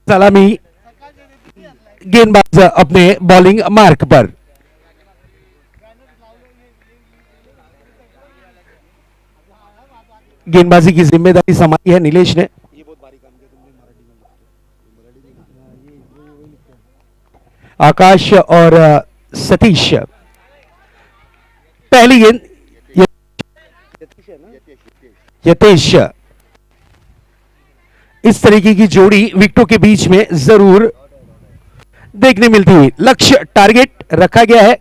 सलामी गेंदबाज अपने बॉलिंग मार्क पर। गेंदबाजी की जिम्मेदारी संभाली है नीलेश ने। आकाश और सतीश। पहली गेंद यतेश। इस तरीके की जोड़ी विकेटों के बीच में जरूर देखने मिलती हुई। लक्ष्य टारगेट रखा गया है।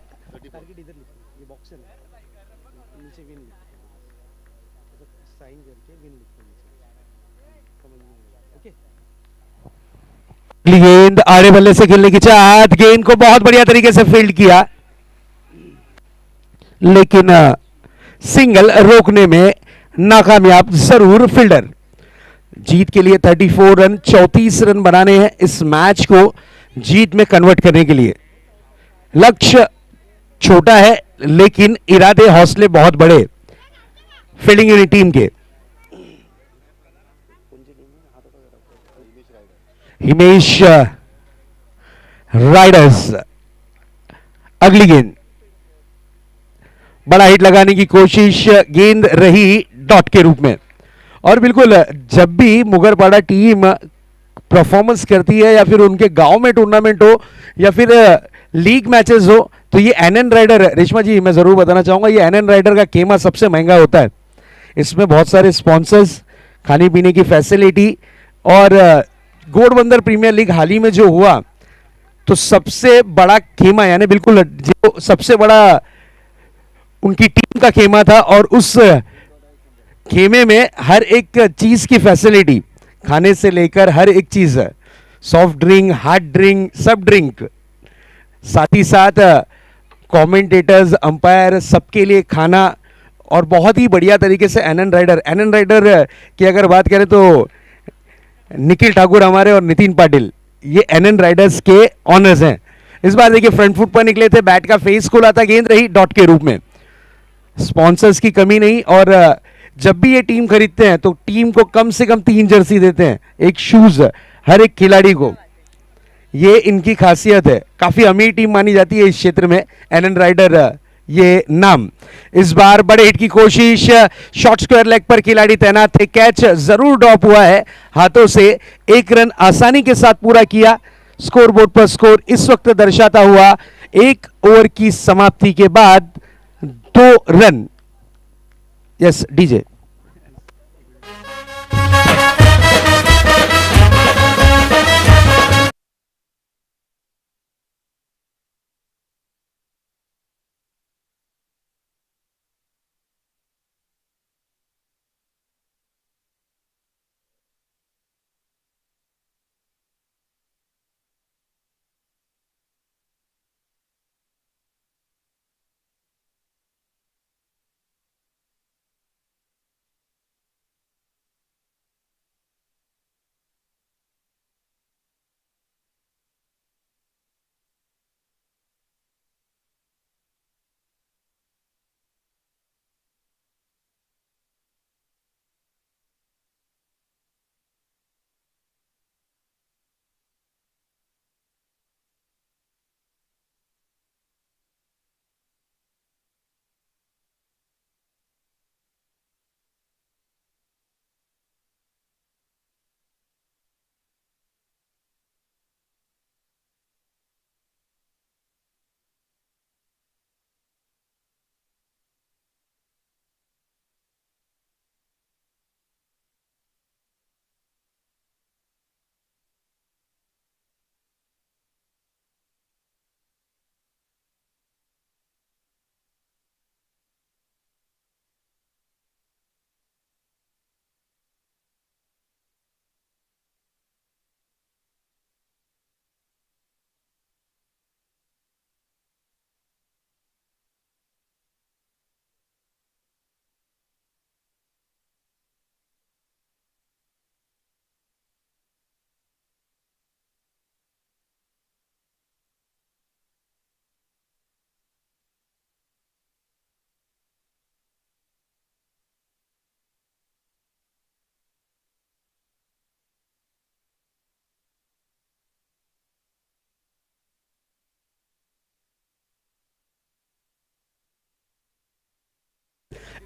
गेंद आड़े बल्ले से खेलने की चाहत, गेंद को बहुत बढ़िया तरीके से फील्ड किया, लेकिन सिंगल रोकने में नाकामयाब जरूर फील्डर। जीत के लिए 34 रन, 34 रन बनाने हैं इस मैच को जीत में कन्वर्ट करने के लिए। लक्ष्य छोटा है लेकिन इरादे हौसले बहुत बड़े फील्डिंग यूनिट टीम के। हिमेश राइडर्स। अगली गेंद बड़ा हिट लगाने की कोशिश, गेंद रही डॉट के रूप में। और बिल्कुल जब भी मुगरपाड़ा टीम परफॉर्मेंस करती है या फिर उनके गांव में टूर्नामेंट हो या फिर लीग मैचेस हो, तो ये एनएन राइडर, रेशमा जी मैं जरूर बताना चाहूंगा, ये एनएन राइडर का खेमा सबसे महंगा होता है। इसमें बहुत सारे स्पॉन्सर्स, खाने पीने की फैसिलिटी, और घोड़बंदर प्रीमियर लीग हाल ही में जो हुआ तो सबसे बड़ा खेमा, यानी बिल्कुल जो सबसे बड़ा उनकी टीम का खेमा था, और उस खेमे में हर एक चीज की फैसिलिटी, खाने से लेकर हर एक चीज, सॉफ्ट ड्रिंक, हार्ड ड्रिंक, सब ड्रिंक, साथ ही साथ कमेंटेटर्स, अंपायर, सबके लिए खाना, और बहुत ही बढ़िया तरीके से एनएन राइडर की अगर बात करें तो निखिल ठाकुर हमारे और नितिन पाटिल ये एनएन राइडर्स के ऑनर्स हैं। इस बार देखिए फ्रंट फुट पर निकले थे, बैट का फेस खोला था, गेंद रही डॉट के रूप में। स्पॉन्सर्स की कमी नहीं, और जब भी ये टीम खरीदते हैं तो टीम को कम से कम 3 जर्सी देते हैं, एक शूज हर एक खिलाड़ी को। ये इनकी खासियत है, काफी अमीर टीम मानी जाती है इस क्षेत्र में एनएन राइडर ये नाम। इस बार बड़े हिट की कोशिश, शॉर्ट स्क्वायर लेग पर खिलाड़ी तैनात थे, कैच जरूर ड्रॉप हुआ है हाथों से, 1 रन आसानी के साथ पूरा किया। स्कोर बोर्ड पर स्कोर इस वक्त दर्शाता हुआ 1 ओवर की समाप्ति के बाद 2 रन। Yes DJ.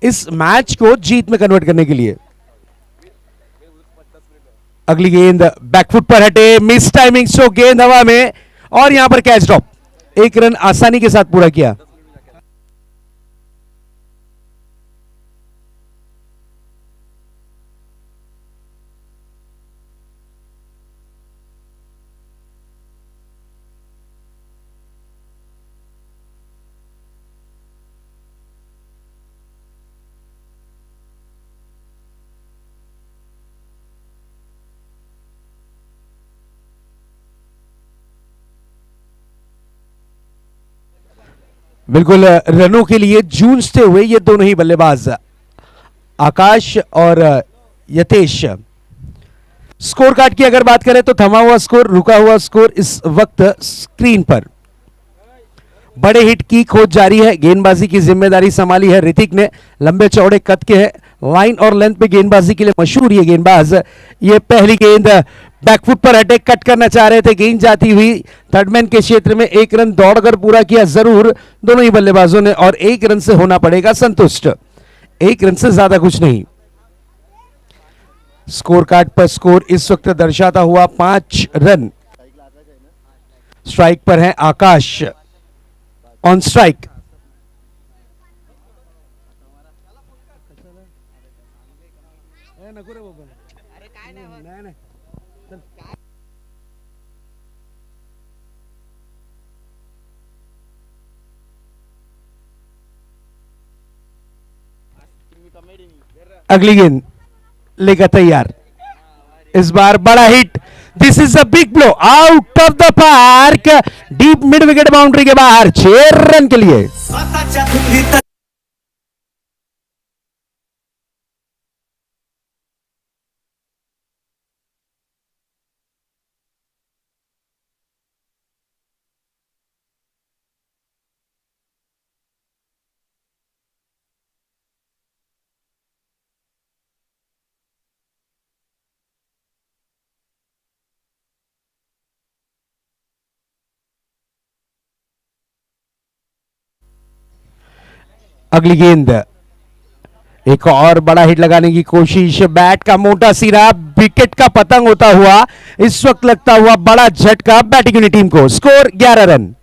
इस मैच को जीत में कन्वर्ट करने के लिए। अगली गेंद बैकफुट पर हटे, मिस टाइमिंग, सो गेंद हवा में और यहां पर कैच ड्रॉप। एक रन आसानी के साथ पूरा किया। बिल्कुल रनों के लिए जूझते हुए ये दोनों ही बल्लेबाज आकाश और यतेश। स्कोर कार्ड की अगर बात करें तो थमा हुआ स्कोर, रुका हुआ स्कोर इस वक्त स्क्रीन पर। बड़े हिट की खोज जारी है। गेंदबाजी की जिम्मेदारी संभाली है ऋतिक ने। लंबे चौड़े कद के हैं, लाइन और लेंथ पे गेंदबाजी के लिए मशहूर ये गेंदबाज। ये पहली गेंद बैकफुट पर हटे, कट करना चाह रहे थे, गेंद जाती हुई थर्डमैन के क्षेत्र में। एक रन दौड़कर पूरा किया जरूर दोनों ही बल्लेबाजों ने, और एक रन से होना पड़ेगा संतुष्ट। एक रन से ज्यादा कुछ नहीं। स्कोर कार्ड पर स्कोर इस वक्त दर्शाता हुआ 5 रन। स्ट्राइक पर है आकाश, ऑन स्ट्राइक। अगली गेंद लेकर तैयार, इस बार बड़ा hit. This is a big blow, out of the park, deep mid wicket boundary के बाहर, 6 रन के लिए। स्वतःच्या धुंदीत अगली गेंद, एक और बड़ा हिट लगाने की कोशिश, बैट का मोटा सिरा विकेट का पतंग होता हुआ इस वक्त लगता हुआ बड़ा झटका बैटिंग यूनिट टीम को। Score 11 run.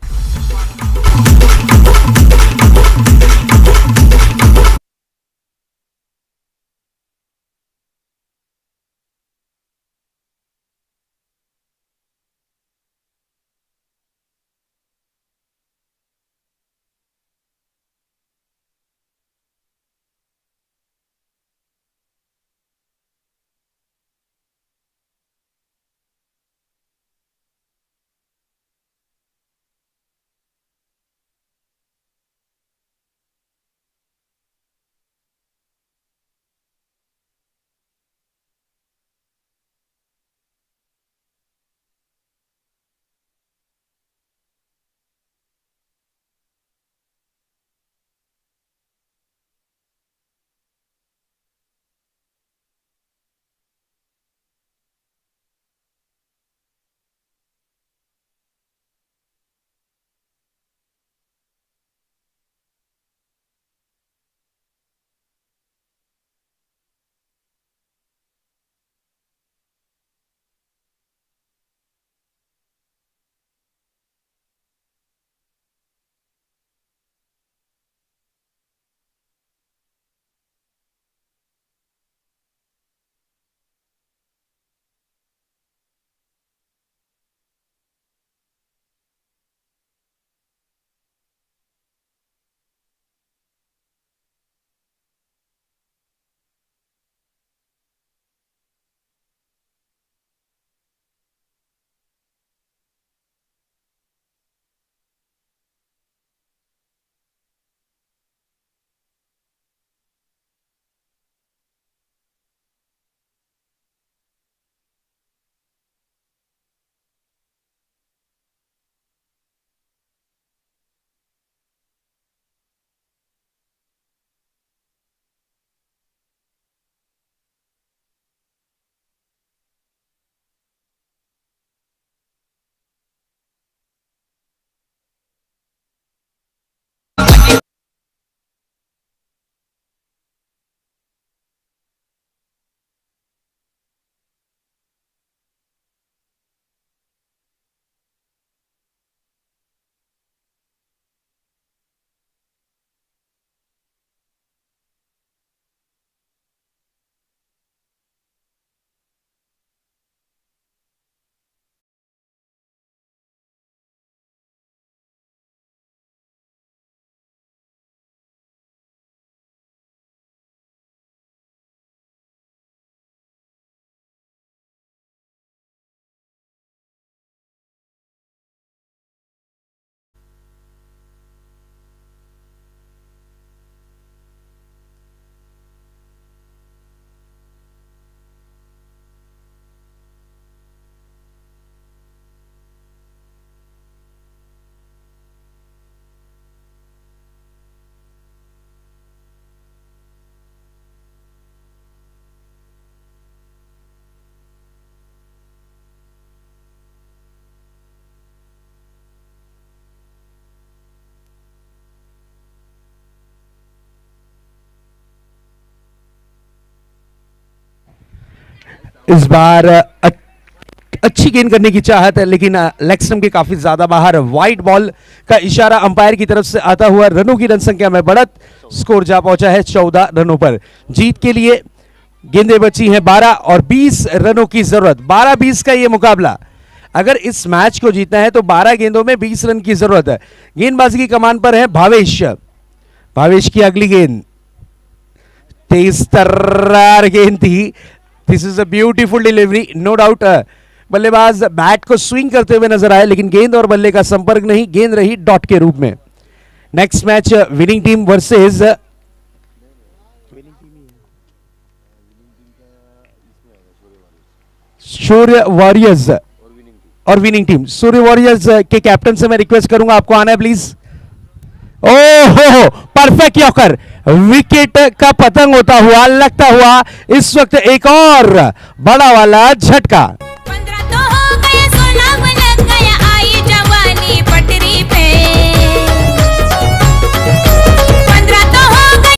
इस बार अच्छी गेंद करने की चाहत है, लेकिन लेग स्टंप के काफी ज्यादा बाहर। वाइट बॉल का इशारा अंपायर की तरफ से आता हुआ रनों की रन संख्या में बढ़त, स्कोर जा पहुंचा है 14 रनों पर। जीत के लिए गेंदें बची हैं 12 और 20 रनों की जरूरत। 12-20 का ये मुकाबला, अगर इस मैच को जीतना है तो 12 गेंदों में 20 रन की जरूरत है। गेंदबाजी की कमान पर है भावेश। भावेश की अगली गेंद तेज तर्रार गेंद थी। This is a beautiful delivery, no doubt. बल्लेबाज बैट को स्विंग करते हुए नजर आए, लेकिन गेंद और बल्ले का संपर्क नहीं, गेंद रही डॉट के रूप में। Next match winning team versus सूर्य वॉरियर्स और विनिंग टीम। सूर्य वॉरियर्स के कैप्टन से मैं रिक्वेस्ट करूंगा आपको आना है प्लीज। ओहो, परफेक्ट यॉर्कर, विकेट का पतंग होता हुआ, लगता हुआ इस वक्त एक और बड़ा वाला झटका। 15 तो हो गया, सोना लग गया, आई जवानी पटरी पे। 15 तो हो गया।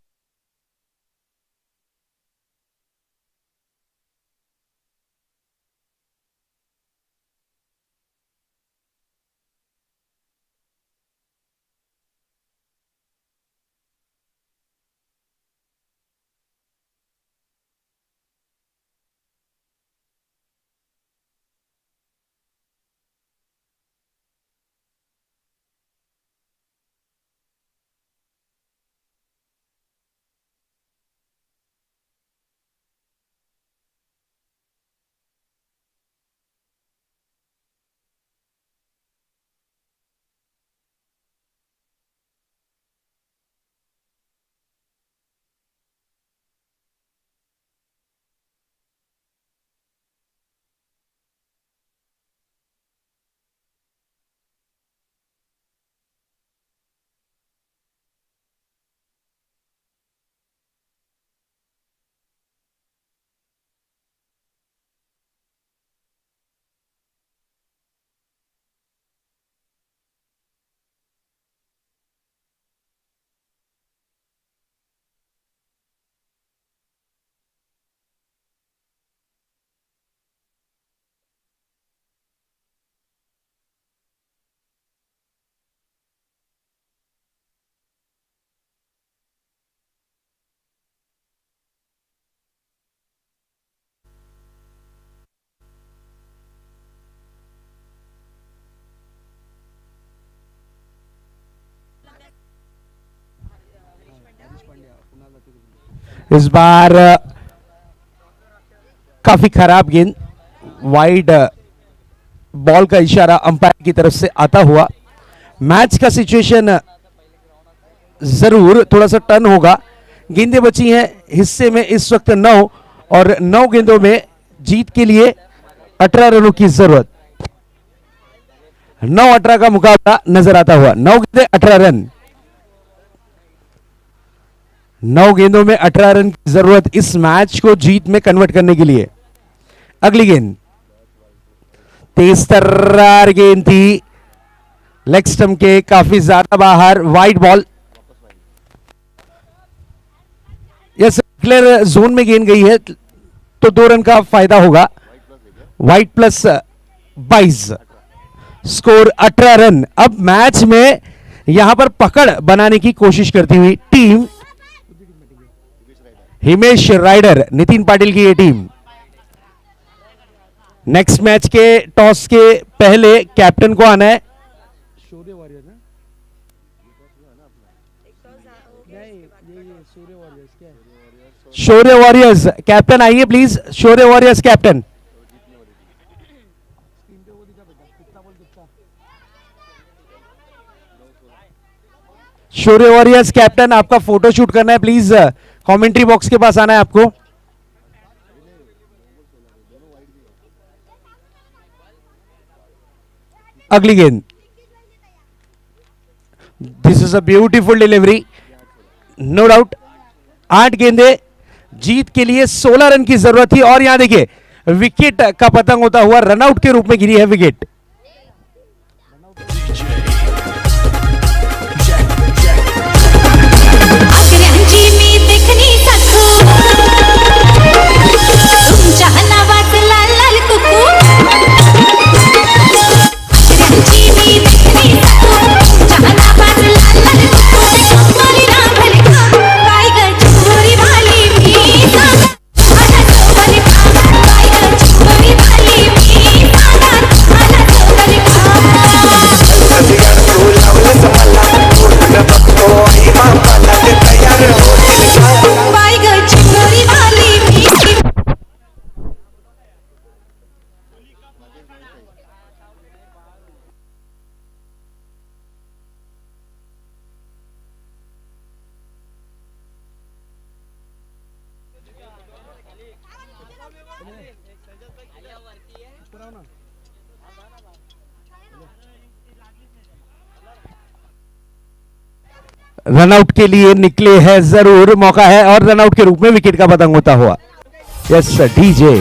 इस बार काफी खराब गेंद, वाइड बॉल का इशारा अंपायर की तरफ से आता हुआ। मैच का सिचुएशन जरूर थोड़ा सा टर्न होगा। गेंदें बची हैं हिस्से में इस वक्त 9 और 9 गेंदों में जीत के लिए 18 रनों की जरूरत। 9-18 का मुकाबला नजर आता हुआ। 9 गेंदें 18 रन, 9 गेंदों में 18 रन की जरूरत इस मैच को जीत में कन्वर्ट करने के लिए। अगली गेंद तेज तर्रार गेंद थी, लेग स्टंप के काफी ज्यादा बाहर। Wide ball, yes, clear Joan में गेंद गई है तो 2 रन का फायदा होगा। Wide plus 22, score 18 run. अब मैच में यहां पर पकड़ बनाने की कोशिश करती हुई टीम हिमेश राइडर, नितिन पाटिल की ये टीम। नेक्स्ट मैच के टॉस के पहले कैप्टन को आना है। शौर्य वॉरियर्स कैप्टन आइए प्लीज। शौर्य वॉरियर्स कैप्टन, शौर्य वॉरियर्स कैप्टन, आपका फोटो शूट करना है please. Commentary box K pass आना है आपको। अगली गेंद, this is a beautiful delivery, no doubt. 8 गेंदे, जीत के लिए 16 रन की जरूरत थी और यहां देखिए विकेट का पतंग होता हुआ रनआउट के रूप में गिरी है विकेट। अकरांची मी देखणी साखू तुमच्या नावाचं रनआउट के लिए निकले हैं, जरूर मौका है और रनआउट के रूप में विकेट का पतंग होता हुआ। Yes DJ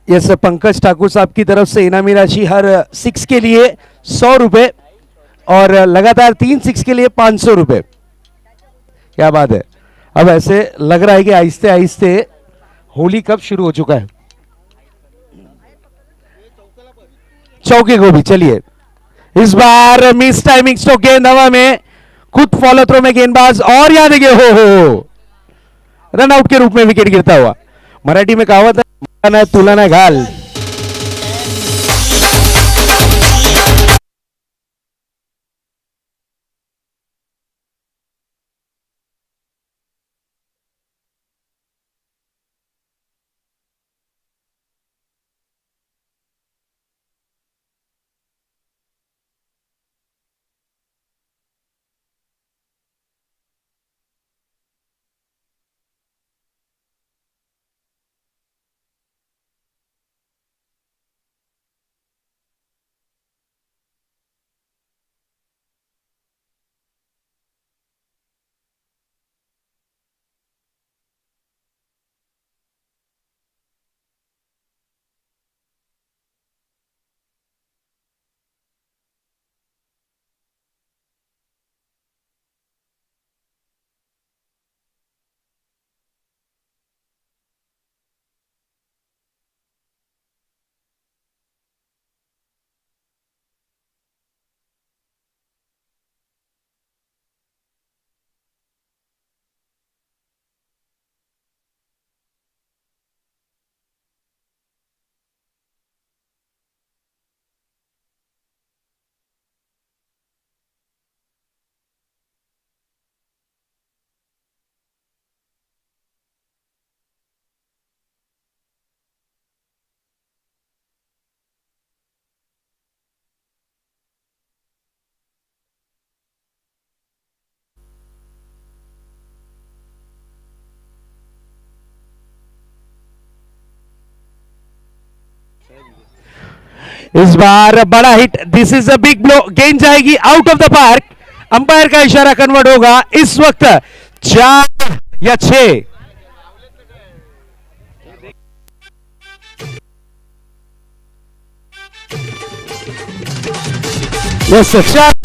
yes Pankaj Thakur साहब की तरफ से इनामी राशि हर 6 के लिए 100 रुपए और लगातार 3 6 के लिए 500 रुपए। क्या बात है। अब ऐसे लग रहा है कि आहिस्ते आहिस्ते होली कब शुरू हो चुका है। चौके को भी चलिए इस बार मिस टाइमिंग स्ट्रोक गेंद हवा में, खुद फॉलो थ्रो में गेंदबाज और यहां देखिए हो रन आउट के रूप में विकेट गिरता हुआ। मराठी में कहावत है तुलना घाल। इस बार बड़ा hit, this is a big blow, गेंद जाएगी out of the park. Umpire का इशारा कन्वर्ट होगा इस वक्त 4 या 6। यस 4।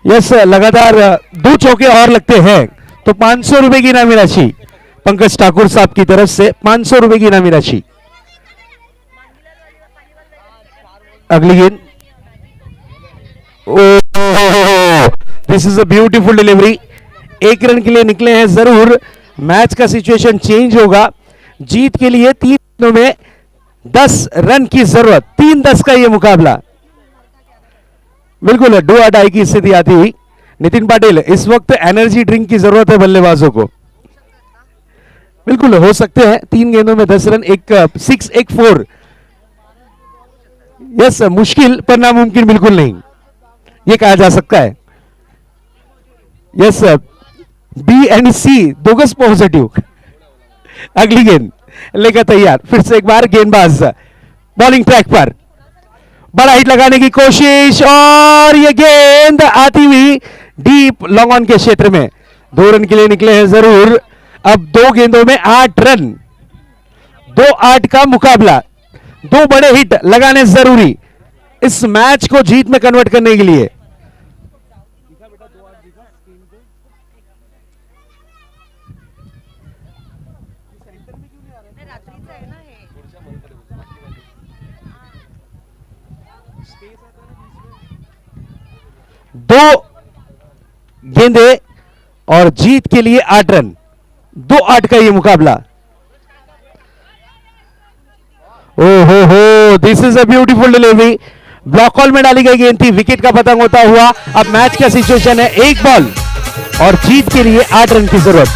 यस लगातार 2 चौके और लगते हैं तो 500 रुपए की इनामी राशि पंकज ठाकुर साहब की तरफ से 500 रुपए की इनामी राशि। अगली गेंद, this is a beautiful delivery. 1 run के लिए निकले हैं जरूर, मैच का सिचुएशन चेंज होगा। जीत के लिए 3 गेंदों में 10 रन की जरूरत, 3-10 का ये मुकाबला। बिल्कुल डू और डाई की स्थिति आती हुई। नितिन पाटिल, इस वक्त एनर्जी ड्रिंक की जरूरत है बल्लेबाजों को। बिल्कुल हो सकते हैं 3 गेंदों में 10 रन, एक 6 एक 4। यस, मुश्किल पर नामुमकिन बिल्कुल नहीं, ये कहा जा सकता है। यस, बी एंड सी दोगस पॉजिटिव। अगली गेंद लेकर तैयार, फिर से एक बार गेंदबाज बॉलिंग ट्रैक पर, बड़ा हिट लगाने की कोशिश और ये गेंद आती हुई डीप लॉन्ग ऑन के क्षेत्र में। 2 रन के लिए निकले हैं जरूर। अब 2 गेंदों में 8 रन, 2-8 का मुकाबला। 2 बड़े हिट लगाने जरूरी इस मैच को जीत में कन्वर्ट करने के लिए। दो गेंदे और जीत के लिए 8 रन, 2-8 का ये मुकाबला। हो, this is a beautiful delivery. Block call में डाली गई गेंद थी, विकेट का पतंग होता हुआ। अब मैच का सिचुएशन है 1 बॉल और जीत के लिए 8 रन की जरूरत।